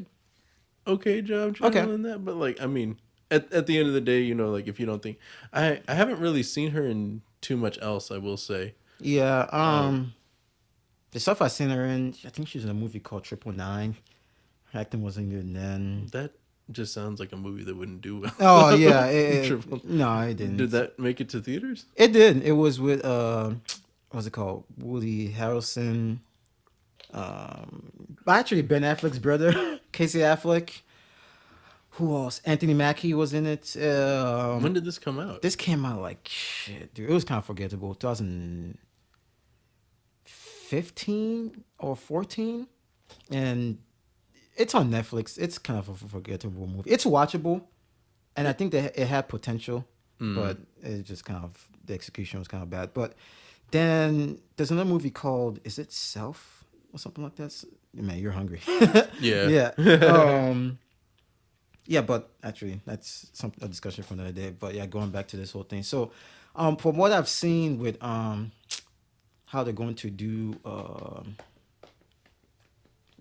okay job channeling that, but like I mean, at the end of the day, like if you don't think I haven't really seen her in too much else, I will say. Yeah. The stuff I seen her in, I think she's in a movie called 999. Her acting wasn't good then. That just sounds like a movie that wouldn't do well. Oh yeah, no, it didn't. Did that make it to theaters? It did. It was with what's it called? Woody Harrelson. Actually, Ben Affleck's brother, Casey Affleck. Who else? Anthony Mackie was in it. When did this come out? This came out like shit, dude. It was kind of forgettable. 2015 or 14, and it's on Netflix. It's kind of a forgettable movie. It's watchable, and I think that it had potential, but it just kind of the execution was kind of bad. But then there's another movie called Is It Self or something like that. Man, you're hungry. Yeah. Yeah, but actually that's a discussion for another day. But yeah, going back to this whole thing. So, from what I've seen with how they're going to do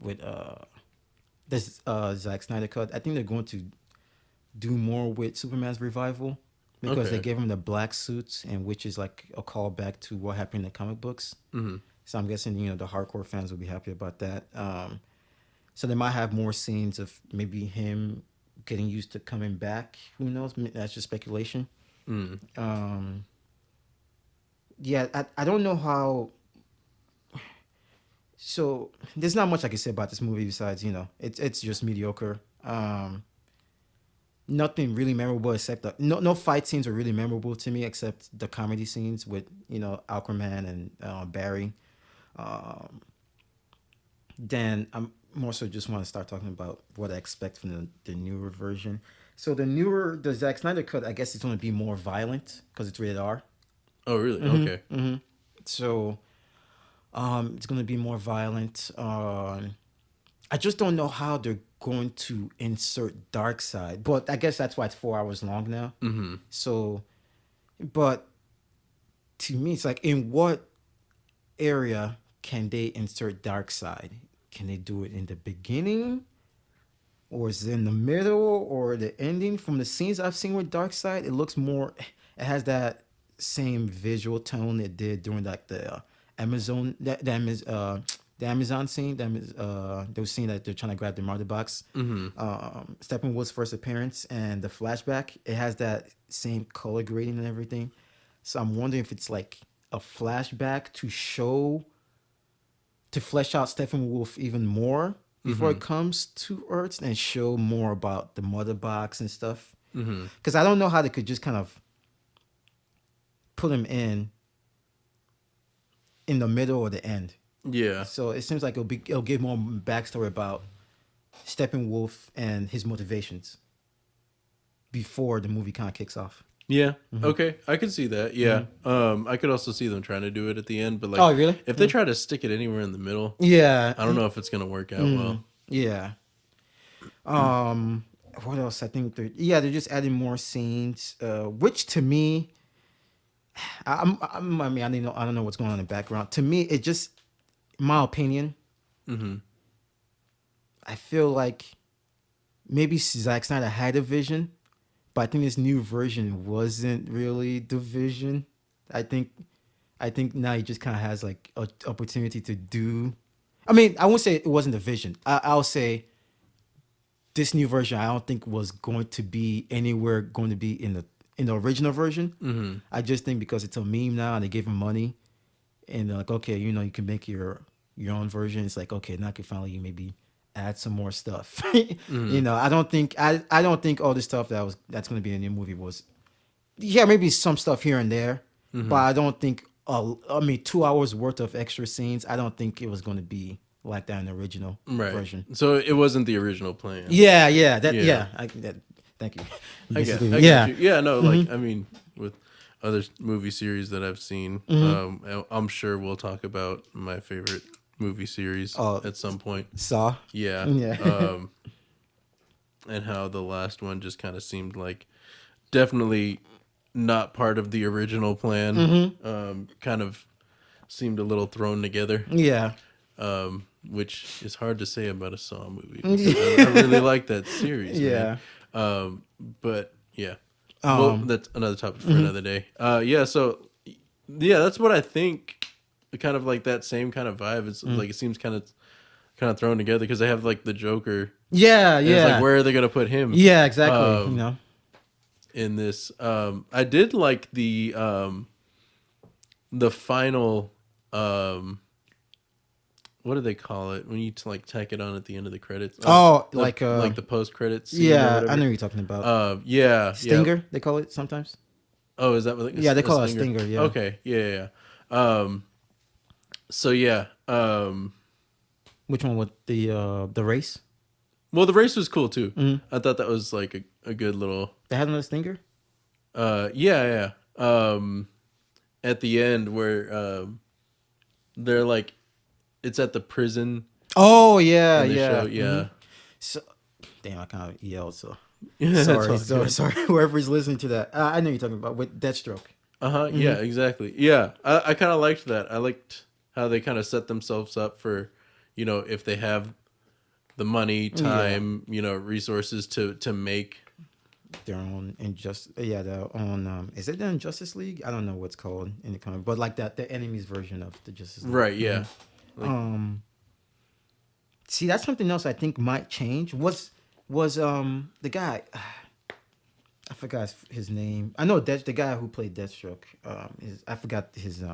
with this Zack Snyder cut, I think they're going to do more with Superman's revival because they gave him the black suits, and which is like a callback to what happened in the comic books. So I'm guessing the hardcore fans will be happy about that. So they might have more scenes of maybe him getting used to coming back. Who knows? That's just speculation. Yeah, I don't know how. So there's not much I can say about this movie besides it's just mediocre. Nothing really memorable except no fight scenes are really memorable to me except the comedy scenes with Aquaman and Barry. Then I'm more so just want to start talking about what I expect from the newer version. So the Zack Snyder cut, I guess it's going to be more violent because it's rated R. Oh, really? Okay. So, it's going to be more violent. I just don't know how they're going to insert Darkseid, but I guess that's why it's 4 hours long now. So, but to me, it's like in what area can they insert Darkseid? Can they do it in the beginning, or is it in the middle, or the ending? From the scenes I've seen with Darkseid, it looks more. It has that same visual tone it did during like the Amazon the Amazon scene. Those scene that they're trying to grab the mother box. Steppenwolf's first appearance and the flashback. It has that same color grading and everything. So I'm wondering if it's like a flashback to flesh out Steppenwolf even more before it comes to Earth and show more about the mother box and stuff. Because I don't know how they could just kind of put him in the middle or the end. Yeah. So it seems like it'll give more backstory about Steppenwolf and his motivations before the movie kind of kicks off. Yeah. Okay. I could see that. Yeah. I could also see them trying to do it at the end, but like, Oh, really? if they try to stick it anywhere in the middle, Yeah. I don't know if it's gonna work out well. Yeah. What else? I think they're just adding more scenes, which to me, I mean, I don't know what's going on in the background. To me, it just, my opinion, I feel like maybe Zack Snyder had a vision, but I think this new version wasn't really the vision. I think now he just kind of has like an opportunity to do. I mean, I won't say it wasn't the vision. I'll say this new version I don't think was going to be anywhere going to be in the original version. I just think because it's a meme now and they gave him money, and they're like, okay, you can make your own version. It's like, okay, now I can finally maybe add some more stuff. I don't think all the stuff that's going to be in the movie was, maybe some stuff here and there, but I don't think 2 hours worth of extra scenes. I don't think it was going to be like that in the original version. So it wasn't the original plan. Yeah. Thank you. I get you. Yeah, no, like, I mean, with other movie series that I've seen, I'm sure we'll talk about my favorite movie series at some point. Saw. Yeah. And how the last one just kind of seemed like definitely not part of the original plan. Kind of seemed a little thrown together. Yeah. Which is hard to say about a Saw movie. I really like that series. Yeah. Man. But yeah. Well, that's another topic for another day. So that's what I think. Kind of like that same kind of vibe. It's like it seems kind of thrown together because they have like the Joker. Yeah. It's like, where are they gonna put him? Yeah, exactly. In this, I did like the final. What do they call it when you like tack it on at the end of the credits? Like the post credits. Yeah, I know what you're talking about. Stinger, they call it sometimes. Oh, is that what? They call it a stinger. Yeah. Okay. Yeah. So yeah. Which one with the race? Well, the race was cool too. I thought that was like a good little. They had another stinger. Yeah. At the end where they're like, it's at the prison. Oh yeah. So, damn, I kind of yelled. So sorry. Whoever's listening to that, I know you're talking about with Deathstroke. Yeah, exactly. Yeah, I kind of liked that. I liked how they kind of set themselves up for, if they have the money, time, resources to make their own injustice. Yeah, their own. Is it the Injustice League? I don't know what's called in the comic, but like that, the enemy's version of the Justice League. Right. Yeah. See, that's something else I think might change. Was the guy? I forgot his name. I know the guy who played Deathstroke. I forgot his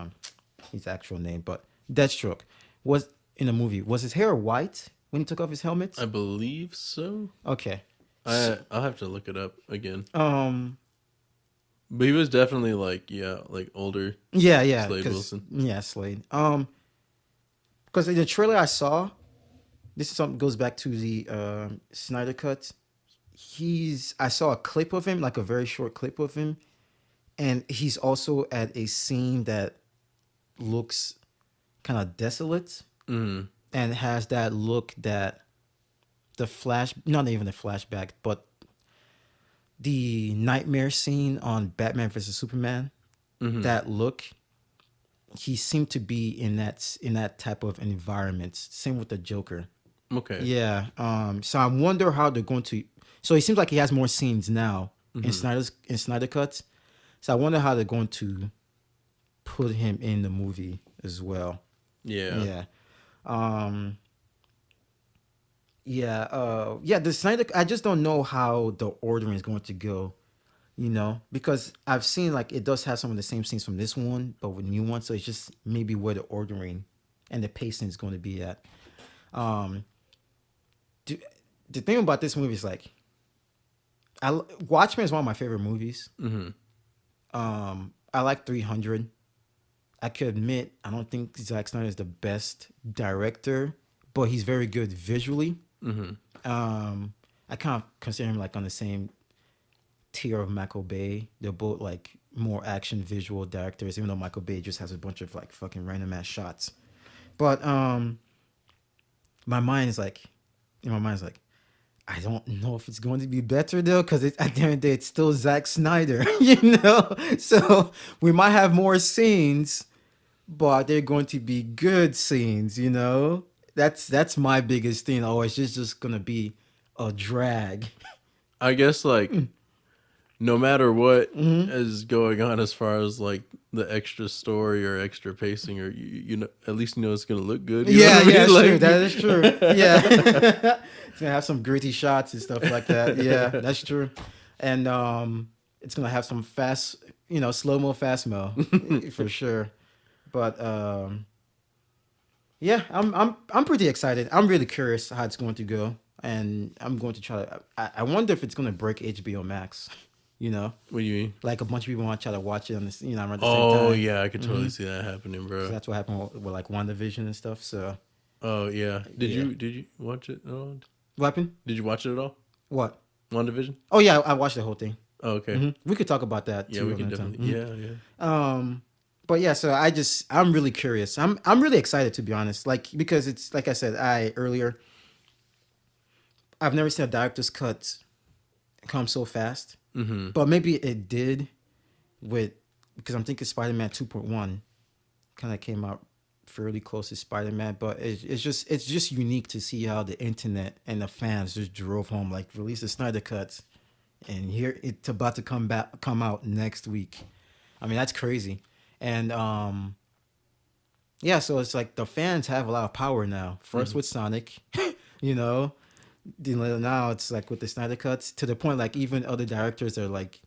actual name, but Deathstroke was in the movie. Was his hair white when he took off his helmet? I believe so. Okay. I'll have to look it up again. But he was definitely like older. Yeah. Slade Wilson. Yeah, Slade. Because in the trailer I saw, this is something goes back to the Snyder Cut. I saw a clip of him, like a very short clip of him, and he's also at a scene that looks kind of desolate and has that look that not even the flashback, but the nightmare scene on Batman vs Superman, that look. he seemed to be in that type of environment. Same with the Joker. Okay. Yeah. So I wonder how they're going to. So it seems like he has more scenes now in Snyder Cuts. So I wonder how they're going to put him in the movie as well. Yeah. Yeah. Um. Yeah. Yeah. The Snyder. I just don't know how the ordering is going to go. Because I've seen like it does have some of the same scenes from this one, but with new ones. So it's just maybe where the ordering and the pacing is going to be at. Um. do, the thing about this movie is like, Watchmen is one of my favorite movies. I like 300. I could admit I don't think Zack Snyder is the best director, but he's very good visually. I kind of consider him like on the same tier of Michael Bay. They're both like more action visual directors, even though Michael Bay just has a bunch of like fucking random ass shots. But my mind is like, I don't know if it's going to be better though, because at the end of the day, it's still Zack Snyder, So we might have more scenes, but they're going to be good scenes, That's my biggest thing. Oh, it's just gonna be a drag. I guess like no matter what is going on as far as like the extra story or extra pacing, or you know, at least it's gonna look good. You know what I mean? That's Like, true. That is true. Yeah, it's gonna have some gritty shots and stuff like that. Yeah, that's true. And it's gonna have some fast, slow mo, fast mo, for sure. But yeah, I'm pretty excited. I'm really curious how it's going to go, and I'm going to try to. I wonder if it's gonna break HBO Max. What do you mean? Like a bunch of people want to try to watch it on this, around the same time. Oh yeah, I could totally see that happening, bro. So that's what happened with like WandaVision and stuff. So. Oh yeah. Did you watch it at all? What happened? Did you watch it at all? What? WandaVision? Oh yeah, I watched the whole thing. Oh, okay. We could talk about that. Yeah, too we can definitely. Yeah. But yeah, so I'm really curious. I'm really excited, to be honest. Like, because it's like I said earlier, I've never seen a director's cut come so fast. But maybe it did because I'm thinking Spider-Man 2.1 kind of came out fairly close to Spider-Man, but it's just unique to see how the internet and the fans just drove home, like, release the Snyder cuts, and here it's about to come out next week. I mean, that's crazy. And yeah, so it's like the fans have a lot of power now. First with Sonic, now it's like with the Snyder cuts, to the point like even other directors are like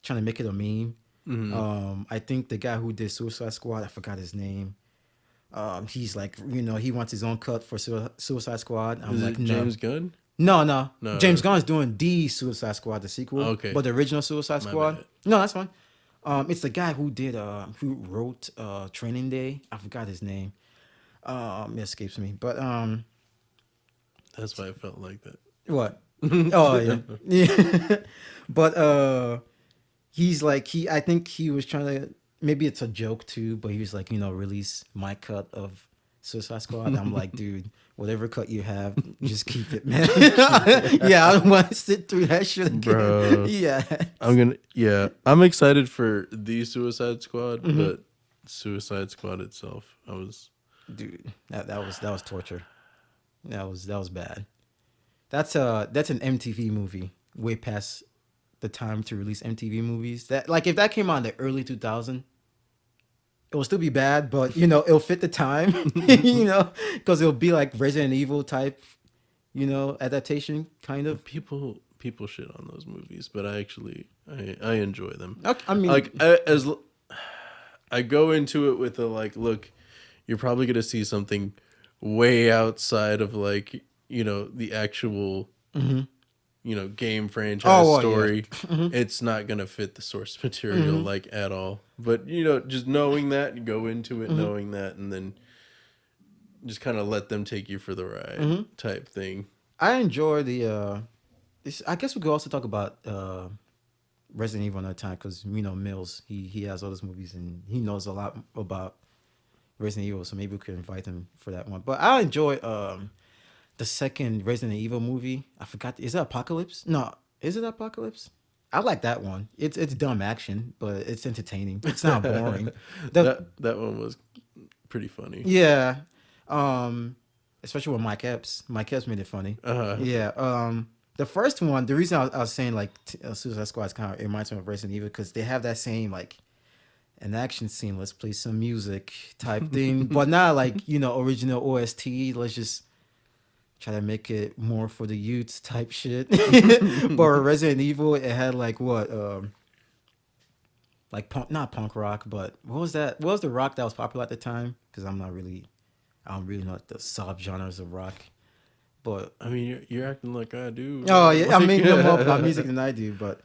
trying to make it a meme. I think the guy who did Suicide Squad, I forgot his name. He's like, he wants his own cut for Suicide Squad. I'm Is like, it no. James Gunn? No. No. James Gunn's doing the Suicide Squad, the sequel. Okay. But the original Suicide My Squad. bad. No, that's fine. It's the guy who wrote Training Day. I forgot his name. It escapes me. But That's why I felt like that. what? Oh yeah. Yeah. But he's like I think he was trying to, maybe it's a joke too, but he was like, release my cut of Suicide Squad. I'm like, dude, whatever cut you have, just keep it, man. Yeah, I don't want to sit through that shit again. Bro. Yeah. I'm excited for the Suicide Squad, but Suicide Squad itself, Dude, that was torture. That was bad. That's an MTV movie, way past the time to release MTV movies. That, like, if that came out in the early 2000s, it will still be bad, but it'll fit the time, because it'll be like Resident Evil type, adaptation kind of. people shit on those movies, but I enjoy them. Okay, I mean, like I go into it with a like, look, you're probably gonna see something way outside of like the actual game franchise story. Yeah. It's not gonna fit the source material like at all. But just knowing that, you go into it knowing that, and then just kind of let them take you for the ride type thing. I enjoy the. I guess we could also talk about Resident Evil another time, because Mills, he has all those movies and he knows a lot about Resident Evil, so maybe we could invite him for that one. But I enjoy the second Resident Evil movie. I forgot. Is it Apocalypse? No, is it Apocalypse? I like that one. It's dumb action, but it's entertaining. It's not boring. That one was pretty funny. Yeah. Especially with Mike Epps. Mike Epps made it funny. Uh-huh. Yeah. The first one, the reason I was saying like Suicide Squad is kind of, it reminds me of Resident Evil because they have that same like an action scene. Let's play some music type thing, but not like original OST. Let's just try to make it more for the youths type shit. But Resident Evil, it had like what like punk, not punk rock, but what was that? What was the rock that was popular at the time? Because I don't really know the subgenres of rock. But I mean, you're acting like I do. oh yeah, I mean you know more about music than I do, but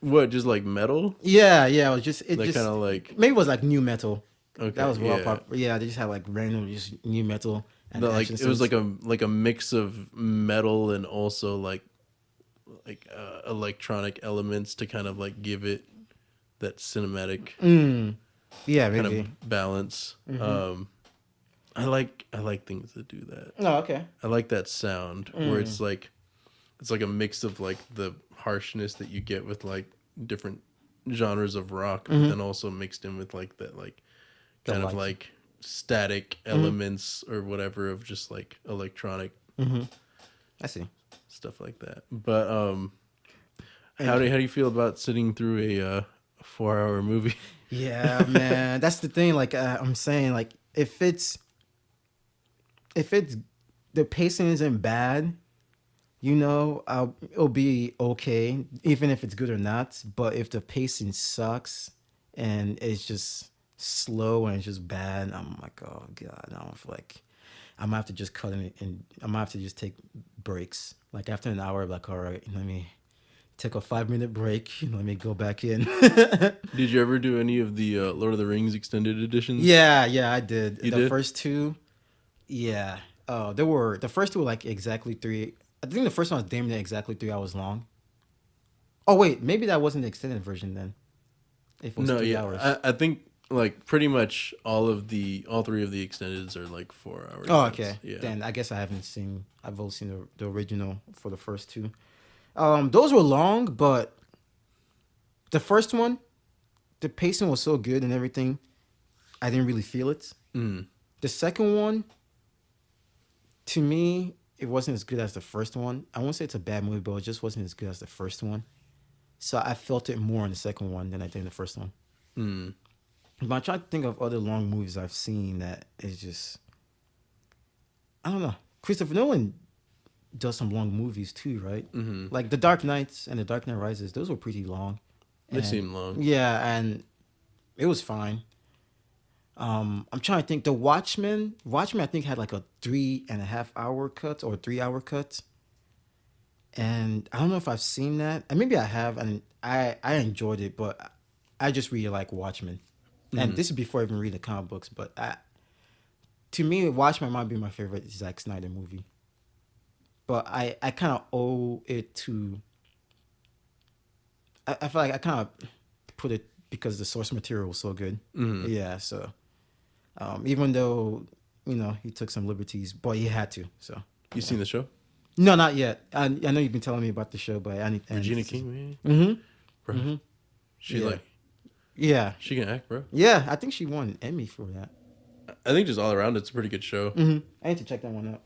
what, just like metal? yeah, it was just Like kind of like, maybe it was like new metal. okay, That was well yeah. popular. Yeah, they just had like random just new metal and Like action it was scenes. like a mix of metal and also like electronic elements to kind of like give it that cinematic Yeah, kind maybe. of balance. I like things that do that. Oh, okay. I like that sound where it's like a mix of like the harshness that you get with like different genres of rock, but then also mixed in with like that like kind of like static elements or whatever of just like electronic I see. stuff like that. But how do you feel about sitting through a 4-hour movie? Yeah, man, that's the thing. Like I'm saying, like if it's the pacing isn't bad, it'll be okay, even if it's good or not. But if the pacing sucks and it's just slow and it's just bad, I'm like, oh god, I don't feel like I'm gonna have to just cut it and I'm gonna have to just take breaks. Like after an hour, I'm like, all right, let me take a 5-minute break. Let me go back in. Did you ever do any of the Lord of the Rings extended editions? Yeah, I did. You The did? first two, yeah. The first two were like exactly three. I think the first one was damn near exactly 3 hours long. Oh wait, maybe that wasn't the extended version then. If it was No, 3 hours. I think like pretty much all three of the extendeds are like 4 hours. Oh, okay. Yeah. Then I guess I've only seen the original for the first two. Those were long, but the first one, the pacing was so good and everything, I didn't really feel it. The second one, to me, it wasn't as good as the first one. I won't say it's a bad movie, but it just wasn't as good as the first one. So I felt it more in the second one than I did in the first one. But I'm trying to think of other long movies I've seen that is just, I don't know. Christopher Nolan does some long movies too, right? Like The Dark Knights and The Dark Knight Rises, those were pretty long. They seem long. Yeah, and it was fine. I'm trying to think. The Watchmen, I think had like a 3.5 hour cut or 3 hour cut. And I don't know if I've seen that. And maybe I have, and I enjoyed it, but I just really like Watchmen. And this is before I even read the comic books, but to me, Watchmen might be my favorite Zack Snyder movie. But I kind of owe it to. I feel like I kind of put it because the source material was so good. Yeah, so even though he took some liberties, but he had to. So You seen the show? no, not yet. I know you've been telling me about the show, but I need. Regina King, man. Bro. She Yeah. like Yeah, she can act, bro. yeah. I think she won an Emmy for that. I think just all around it's a pretty good show. I need to check that one out.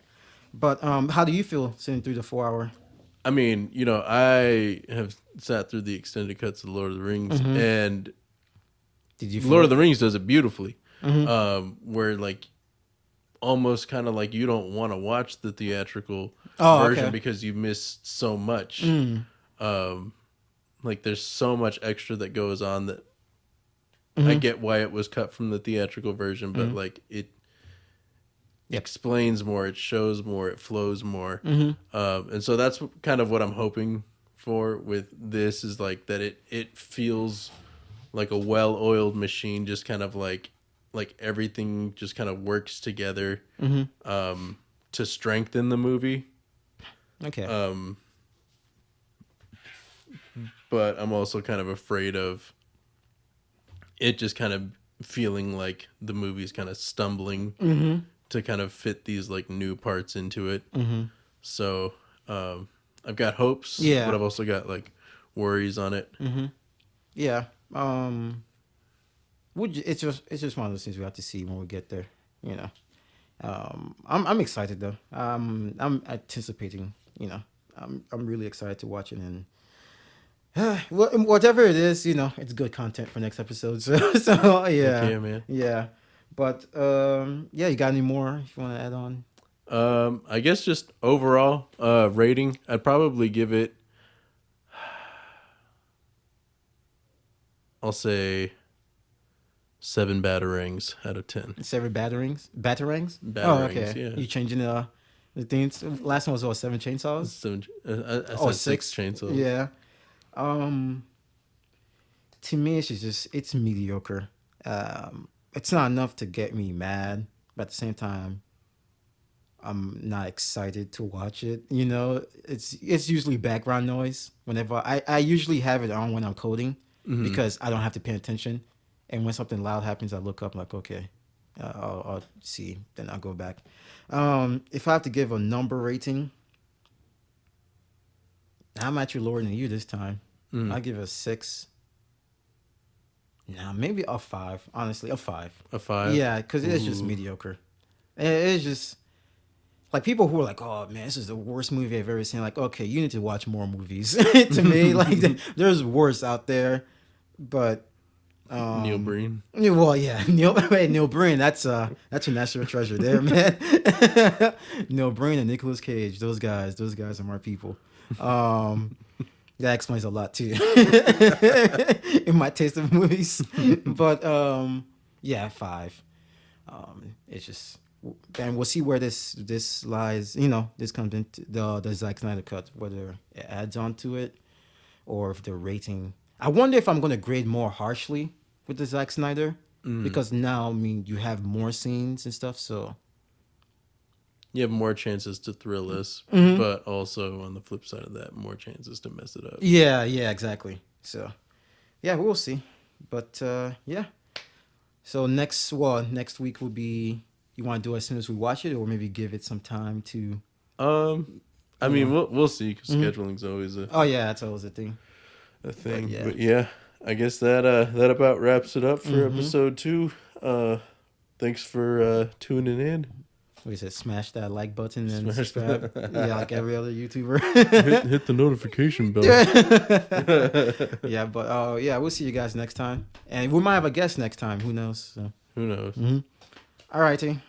But how do you feel sitting through the 4 hour? I mean, I have sat through the extended cuts of Lord of the Rings, and Did you? Lord of the Rings does it beautifully. Where like almost kind of like you don't want to watch the theatrical version okay. because you missed so much. Like there's so much extra that goes on that I get why it was cut from the theatrical version, but like it explains more, it shows more, it flows more. And so that's kind of what I'm hoping for with this is like that it feels like a well-oiled machine, just kind of like everything just kind of works together to strengthen the movie. Okay. But I'm also kind of afraid of it just kind of feeling like the movie's kind of stumbling to kind of fit these like new parts into it. So I've got hopes, Yeah. but I've also got like worries on it. Yeah. It's just one of those things we have to see when we get there. You know. I'm excited though. I'm anticipating. You know. I'm really excited to watch it, and whatever it is, you know, it's good content for next episode. So yeah. Okay, man. Yeah. But yeah, you got any more if you want to add on? I guess just overall rating, I'd probably give it. I'll say 7 batarangs out of 10. 7 batarangs? Batarangs? Oh, Batarangs, okay. yeah. You changing the things? Last one was what, 7 chainsaws? 7. I Oh, said 6 chainsaws. Yeah. To me, it's mediocre. It's not enough to get me mad, but at the same time, I'm not excited to watch it. You know, it's usually background noise. Whenever I usually have it on when I'm coding because I don't have to pay attention. And when something loud happens, I look up like, okay, I'll see. Then I'll go back. If I have to give a number rating, I'm actually lower than you this time. I'll give it a 6. Nah, maybe a 5. Honestly, a 5. A 5? Yeah, because it's just mediocre. It's just like people who are like, "Oh man, this is the worst movie I've ever seen." Like, okay, you need to watch more movies. To me, like there's worse out there, but Neil Breen. Well, yeah, Neil Breen. That's a national treasure there, man. Neil Breen and Nicolas Cage. Those guys are my people. That explains a lot too in my taste of movies. But yeah, 5. It's just, and we'll see where this lies. You know, this comes into the Zack Snyder cut, whether it adds on to it or if the rating. I wonder if I'm going to grade more harshly with the Zack Snyder because now, I mean, you have more scenes and stuff, so. You have more chances to thrill us, but also on the flip side of that, more chances to mess it up. Yeah, exactly. So, yeah, we'll see. But yeah. So next week will be. You want to do it as soon as we watch it, or maybe give it some time to. I mean, we'll see. Cause scheduling's always a. Oh yeah, that's always a thing. But yeah, I guess that about wraps it up for episode 2. Thanks for tuning in. What is it? Smash that like button and subscribe. Yeah, like every other YouTuber. hit the notification bell. Yeah, but yeah, we'll see you guys next time, and we might have a guest next time. Who knows? So. Who knows? All righty.